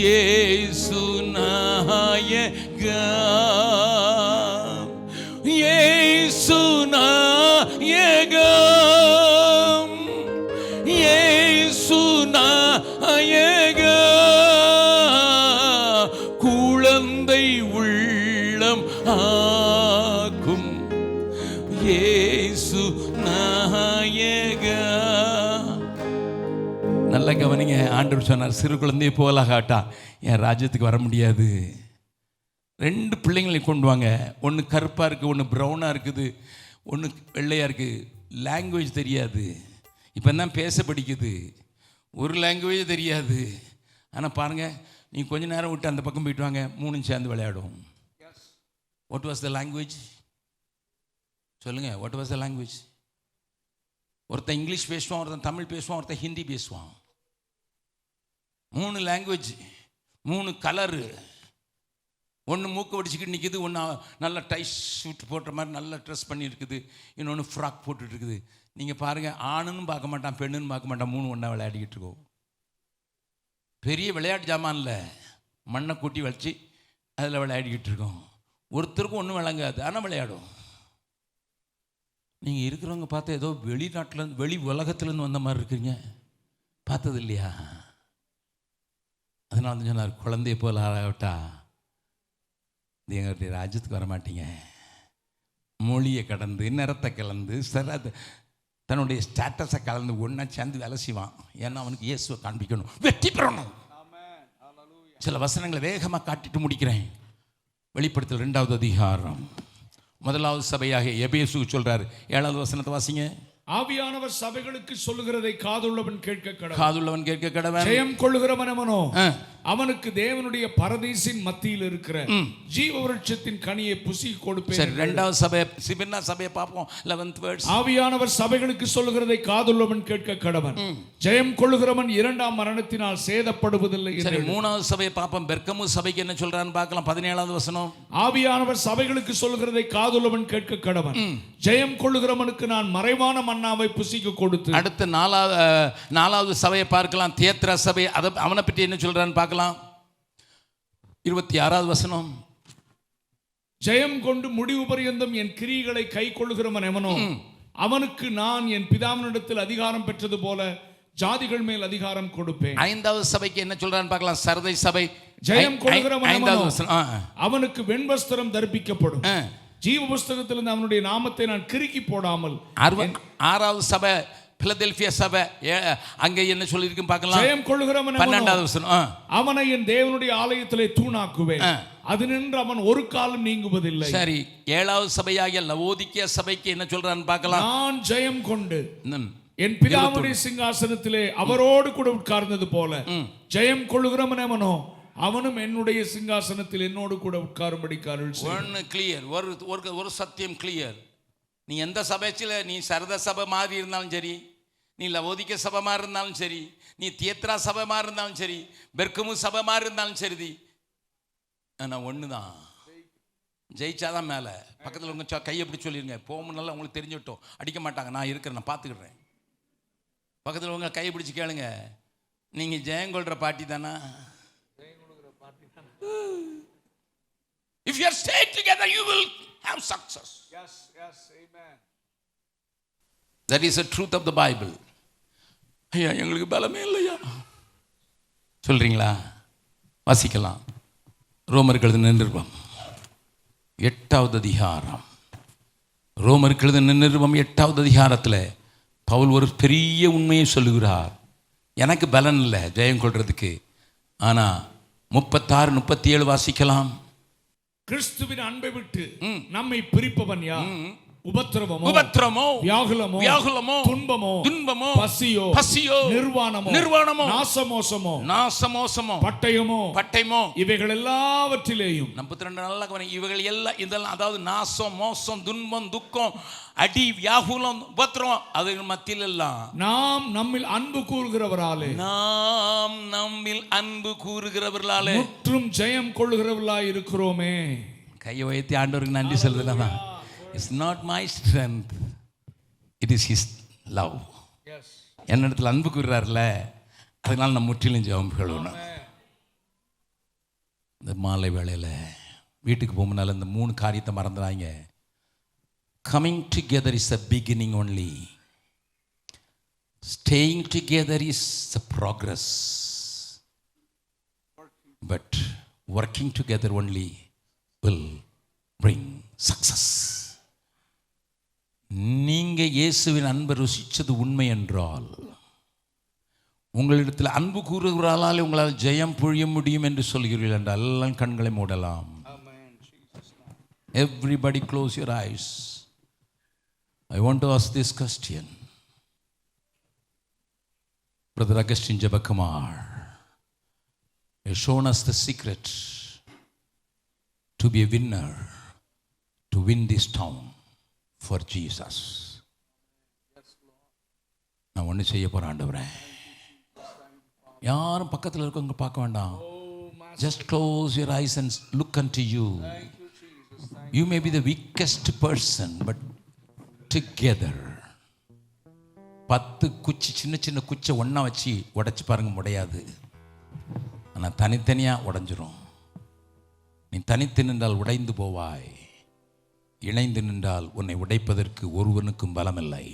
இயேசு நாயகா, இயேசு நாயகா, இயேசு நாயகா, குழந்தை உள்ளம் ஆக்கும் இயேசு நாயகா. நல்ல கவனிங்க. ஆண்டவர் சொன்னார், சிறு குழந்தையை போலாகாட்டா என் ராஜ்யத்துக்கு வர முடியாது. 2 பிள்ளைங்களை கொண்டு வாங்க. ஒன்று கருப்பாக இருக்குது, ஒன்று ப்ரௌனாக இருக்குது, ஒன்று வெள்ளையாக இருக்குது. லாங்குவேஜ் தெரியாது, இப்போ தான் பேச படிக்குது. ஒரு லாங்குவேஜ் தெரியாது. ஆனால் பாருங்கள், நீங்கள் கொஞ்ச நேரம் விட்டு அந்த பக்கம் போயிட்டு வாங்க, 3 சேர்ந்து விளையாடும். What was the language? சொல்லுங்கள், வாட் வாஸ் த லாங்குவேஜ்? ஒருத்தன் இங்கிலீஷ் பேசுவான், ஒருத்தன் தமிழ் பேசுவான், ஒருத்தன் ஹிந்தி பேசுவான். 3 லாங்குவேஜ், 3 கலரு. ஒன்று மூக்கு வடிச்சுக்கிட்டு நிற்கிது, ஒன்று நல்ல டை ஷூட் போட்டுற மாதிரி நல்ல ட்ரெஸ் பண்ணியிருக்குது, இன்னொன்று ஃப்ராக் போட்டுட்ருக்குது. நீங்கள் பாருங்கள், ஆணுன்னு பார்க்க மாட்டான், பெண்ணுன்னு பார்க்க மாட்டான், 3 ஒன்றா விளையாடிக்கிட்டு இருக்கோம். பெரிய விளையாட்டு ஜாமான்ல மண்ணை கூட்டி வச்சு அதில் விளையாடிக்கிட்டு இருக்கோம். ஒருத்தருக்கும் ஒன்றும் விளங்காது, ஆனால் விளையாடும். நீங்கள் இருக்கிறவங்க பார்த்தா ஏதோ வெளிநாட்டிலேருந்து வெளி உலகத்துலேருந்து வந்த மாதிரி இருக்குங்க, பார்த்தது இல்லையா? அதனால தான் சொன்னார், குழந்தைய போல் ஆகட்டா எங்களுடைய ராஜ்யத்துக்கு வரமாட்டீங்க. மொழியை கடந்து, நிறத்தை கலந்து, தன்னுடைய ஸ்டேட்டஸை கலந்து ஒன்றா சேர்ந்து வேலை செய்வான். ஏன்னா அவனுக்கு இயேசுவை காண்பிக்கணும், வெற்றி பெறணும். சில வசனங்களை வேகமாக காட்டிட்டு முடிக்கிறேன். வெளிப்படுத்தல் 2வது அதிகாரம் 1வது சபையாக எபேசுக்கு சொல்றாரு. 7வது வசனத்தை வாசிங்க. ஆவியானவர் சபைகளுக்கு சொல்லுகிறதை காதுள்ளவன் கேட்க கடவன். காதுள்ளவன் கேட்க கடவன். ஜெயம் கொள்ளுகிறவன் எவனோ அவனுக்கு தேவனுடைய பரதீசின் மத்தியில் இருக்கிற ஜீவ விருட்சத்தின் கனியை புசி கொடுப்பேன். சரி, 2வது சபை சிபின்னா சபையை பார்ப்போம். 11th verse. ஆவியானவர் சபைகளுக்கு சொல்லுகிறதை காதுள்ளவன் கேட்க கடவன். ஜெயம் கொள்ளுகிறவன் 2ஆம் மரணத்தினால் சேதப்படுவதில்லை. சரி, 3வது சபையை பார்ப்போம். பெர்கமு சபைக்கு என்ன சொல்றான்னு பார்க்கலாம். 17வது வசனம். ஆவியானவர் சபைகளுக்கு சொல்லுகிறதை காதுள்ளவன் கேட்க கடவன். ஜெயம் கொள்ளுகிறவனுக்கு நான் மறைவான மன்னாவை புசிக்க கொடுத்து. அடுத்து 4வது சபையை பார்க்கலாம். தியேத்ரா சபை. அவனை பற்றி என்ன சொல்றான்னு பார்க்கலாம். 26வது வசனம். ஜெயம் கொண்டு முடிவு பரியந்தம் என் கிரியைகளை கை கொள்ளுகிறவன் எவனோ அவனுக்கு நான் என் பிதாவினிடத்தில் அதிகாரம் பெற்றது போல ஜாதிகள் மேல் அதிகாரம் கொடுப்பேன். ஐந்தாவது சபைக்கு என்ன சொல்றான்னு பார்க்கலாம். சர்தை சபை ஜெயம் கொள்கிறவன் ஐந்தாவது வசனம். அவனுக்கு வெண்வஸ்திரம் தரிப்பிக்கப்படும். ஜீவ புஸ்தகத்திலிருந்து அவனுடைய நாமத்தை நான் கிறுக்கி போடாமல். ஆறாவது சபை பிலதெல்பியா சபை, அங்கே என்ன சொல்லிருக்கு பார்க்கலாம். ஜெயம் கொள்கிறவன் 12வது வசனம். அவனை என் தேவனுடைய ஆலயத்திலே தூணாக்குவேன், அது நின்று அவன் ஒரு காலம் நீங்குவதில்லை. சரி, 7வது சபையாகிய லவோதிக்கேயா சபைக்கு என்ன சொல்றான்னு பார்க்கலாம். நான் ஜெயம் கொண்டு என் பிதாவுடைய சிங்காசனத்திலே அவரோடு கூட உட்கார்ந்தது போல ஜெயம் கொள்கிறவன் எவனோ அவனும் என்னுடைய சிங்காசனத்தில் என்னோடு கூட உட்காரும்படிக்கு அருள் செய்வார். ஒன்னு கிளியர், ஒரு சத்தியம் கிளியர். நீ எந்த சபைச்சில், நீ சரத சபை மாதிரி இருந்தாலும் சரி, நீ லவோதிக்க சபை மாதிரி இருந்தாலும் சரி, நீ தியத்ரா சபை மாதிரி இருந்தாலும் சரி, பெர்கமு சபை மாதிரி இருந்தாலும் சரி, நான் ஒன்று தான், ஜெயிச்சாதான் மேலே. பக்கத்தில் உங்கள் கையை எப்படி சொல்லிடுங்க, போகணுன்னால உங்களுக்கு தெரிஞ்சுட்டோம், அடிக்க மாட்டாங்க, நான் இருக்கிறேன், நான் பார்த்துக்கிடுறேன். பக்கத்தில் உங்கள் கையை பிடிச்சி கேளுங்க, நீங்கள் ஜெயங்கொள்கிற பார்ட்டி தானா? If you are staying together, you will have success. Yes, amen. That is the truth of the Bible. ஐயா, எங்களுக்கு பலமே இல்லையா சொல்றீங்களா? வாசிக்கலாம். ரோமருக்கு எழுதின நிருபம் 8வது அதிகாரம். ரோமருக்கு எழுதின நிருபம் 8வது அதிகாரத்தில் பவுல் ஒரு பெரிய உண்மையை சொல்லுகிறார். எனக்கு பலன் இல்லை ஜெயம் கொள்றதுக்கு, ஆனால் 36, 37 வாசிக்கலாம். கிறிஸ்துவின் அன்பை விட்டு நம்மை பிரிப்பவன் யார்? உபத்திரவமோ, வியாகுலமோ, துன்பமோ, பசியோ, நிர்வாணமோ, நாசமோசமோ, பட்டயமோ, இவைகள் எல்லாவற்றிலேயும் 42 நல்லா இவைகள் எல்லாம், இதெல்லாம் அதாவது நாசம், மோசம், துன்பம், துக்கம், அடி, வியாகுலம், உபத்திரம், அதுகள் மத்தியில் எல்லாம் நாம் நம்மில் அன்பு கூறுகிறவர்களாலே முற்றும் ஜெயம் கொள்ளுகிறவர்களாய் இருக்கிறோமே. கையை வைத்து ஆண்டவருக்கு நன்றி சொல்றதுல. It's not my strength, it is his love. என்னிடத்தில் அன்பு கூறுறாருல, அதனால நான் முற்றிலும் ஜெபம் கொள்ளணும். இந்த மாலை வேளையில் வீட்டுக்கு போகும்போது இந்த 3 காரியத்தை மறந்துடாங்க. Coming together is the beginning only. Staying together is the progress. But working together only will bring success. நீங்க இயேசுவின் அன்பை ருசிச்சது உண்மை என்றால், உங்களிடத்தில் அன்பு கூறுகிறாளால் உங்களால் ஜெயம் பொழிய முடியும் என்று சொல்கிறீர்கள் என்றால் எல்லாம் கண்களை மூடலாம். Everybody close your eyes. I want to ask this question. Brother Augustine Jabakumar has shown us the secret to be a winner, to win this town for Jesus. நான் ஒன்று செய்ய போகிறேன் ஆண்டவரே. யாரும் பக்கத்தில் இருக்கவங்க பார்க்க வேண்டாம். Just close your eyes and look unto you. You may be the weakest person, but together 10 குச்சி, சின்ன குச்சை ஒன்றா வச்சு உடைச்சி பாருங்க, முடியாது. ஆனால் தனித்தனியாக உடைஞ்சிரும். நீ தனித்து நின்றால் உடைந்து போவாய், இணைந்து நின்றால் உன்னை உடைப்பதற்கு ஒருவனுக்கும் பலமில்லை.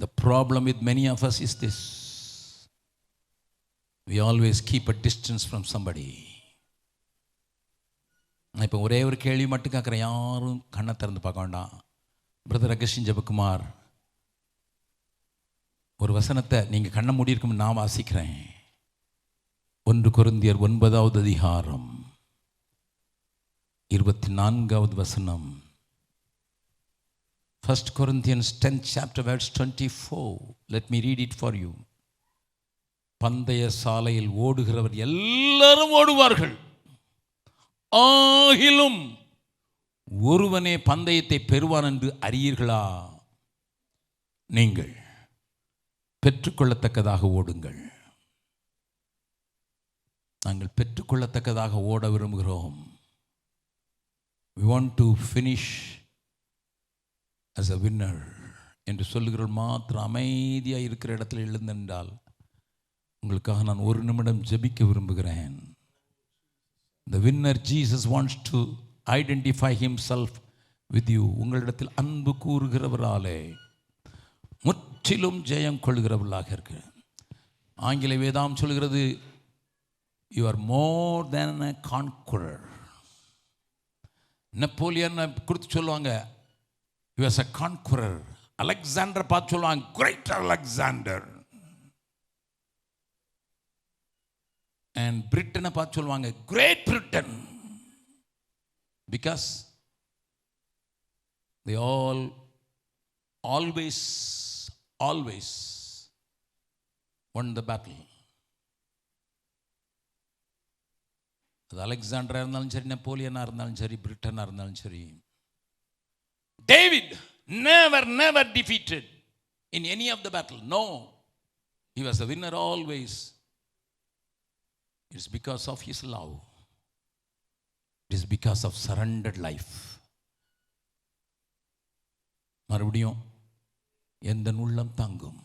The problem with many of us is this: we always keep a distance from somebody. நான் இப்போ ஒரே ஒரு கேள்வி மட்டும் கேட்குறேன், யாரும் கண்ணை திறந்து பார்க்க வேண்டாம். பிரதர் அகஸ்டின் ஜெபக்குமார் ஒரு வசனத்தை நீங்கள் கண்ணை மூடி இருக்கும் நான் வாசிக்கிறேன். 1 கொரிந்தியர் 9வது அதிகாரம் 24வது வசனம். 1 Corinthians 10th chapter verse 24. Let me read it for you. பந்தய சாலையில் ஓடுகிறவர் எல்லாரும் ஓடுவார்கள், ஆகிலும் ஒருவனே பந்தயத்தை பெறுவான் என்று அறியீர்களா? நீங்கள் பெற்றுக்கொள்ளத்தக்கதாக ஓடுங்கள். நாங்கள் பெற்றுக்கொள்ளத்தக்கதாக ஓட விரும்புகிறோம். We want to finish as a winner என்று சொல்லுகிறோம். மாத்திரம் அமைதியாக இருக்கிற இடத்துல எழுந்தென்றால் உங்களுக்காக நான் 1 நிமிடம் ஜெபிக்க விரும்புகிறேன். The winner Jesus wants to identify himself with you. உங்களிடத்தில் அன்பு கூறுகிறவராலே முற்றிலும் ஜெயம் கொள்கிறவர்களாக இருக்கு. ஆங்கில வேதாம் சொல்கிறது, you are more than a conqueror. Napoleon குறித்து சொல்லுவாங்க, you are a conqueror. Alexander பார்த்து சொல்லுவாங்க, கிரேட் அலெக்சாண்டர். அண்ட் பிரிட்டனை பார்த்து சொல்லுவாங்க, great Britain. Because they always won the battle. அது அலெக்சாண்டரா இருந்தாலும் சரி, நெப்போலியனா இருந்தாலும் சரி, பிரிட்டனா இருந்தாலும் சரி. David never defeated in any of the battle. No, he was a winner always. It's because of his love. It is because of surrendered life. மறுபடியும் எந்த உள்ளம் தாங்கும்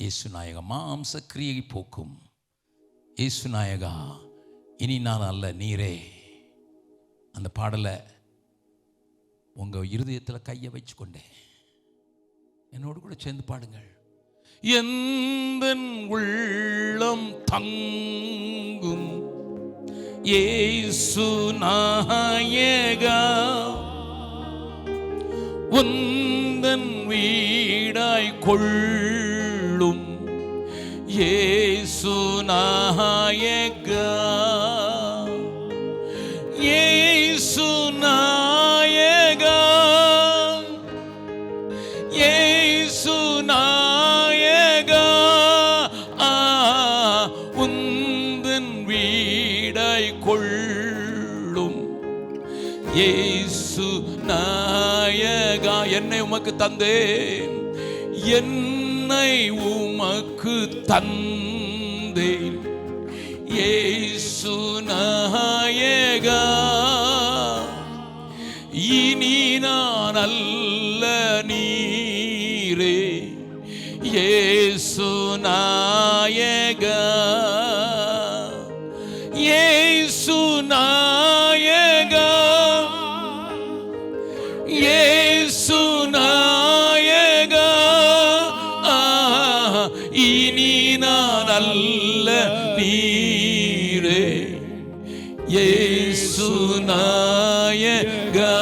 இயேசு நாயகா, மாம்ச கிரியை போக்கும் இயேசு நாயகா, இனி நான் அல்ல நீரே. அந்த பாடலை உங்க இருதயத்தில் கையை வச்சு கொண்டேன், என்னோடு கூட சேர்ந்து பாடுங்கள். எந்த உள்ளம் தங்கும் இயேசு நாயகா, உந்தன் வீடாய் கொள்ளும் இயேசு நாயகா, இயேசு நாயகா, இயேசு நாயகா, உந்தன் வீடாய் கொள்ளும் இயேசு நாயகா. என்னை உமக்கு தந்தேன், என்னை உமக்கு தந்தேன் இயேசு நாயகா, இனி நான் அல்ல நீரே இயேசு நாயகா, இயேசு நாயகா, இயேசு நாயகா, இனி நான் அல்ல நீரே இயேசு நாயகா,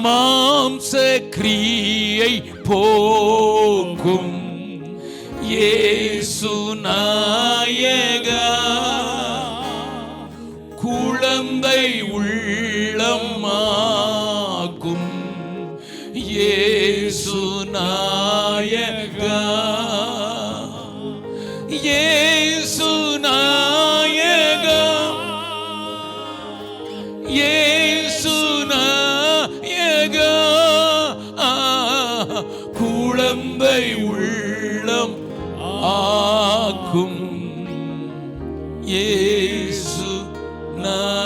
மாம்ச கிரியை போக்கும் இயேசு நாயகா, குழந்தை உள்ளமாக்கும் இயேசு நாயகா, இயேசு நாயகா, இயேசு நாயகா, குழந்தை உள்ளம் ஆக்கும் இயேசு நாயகா.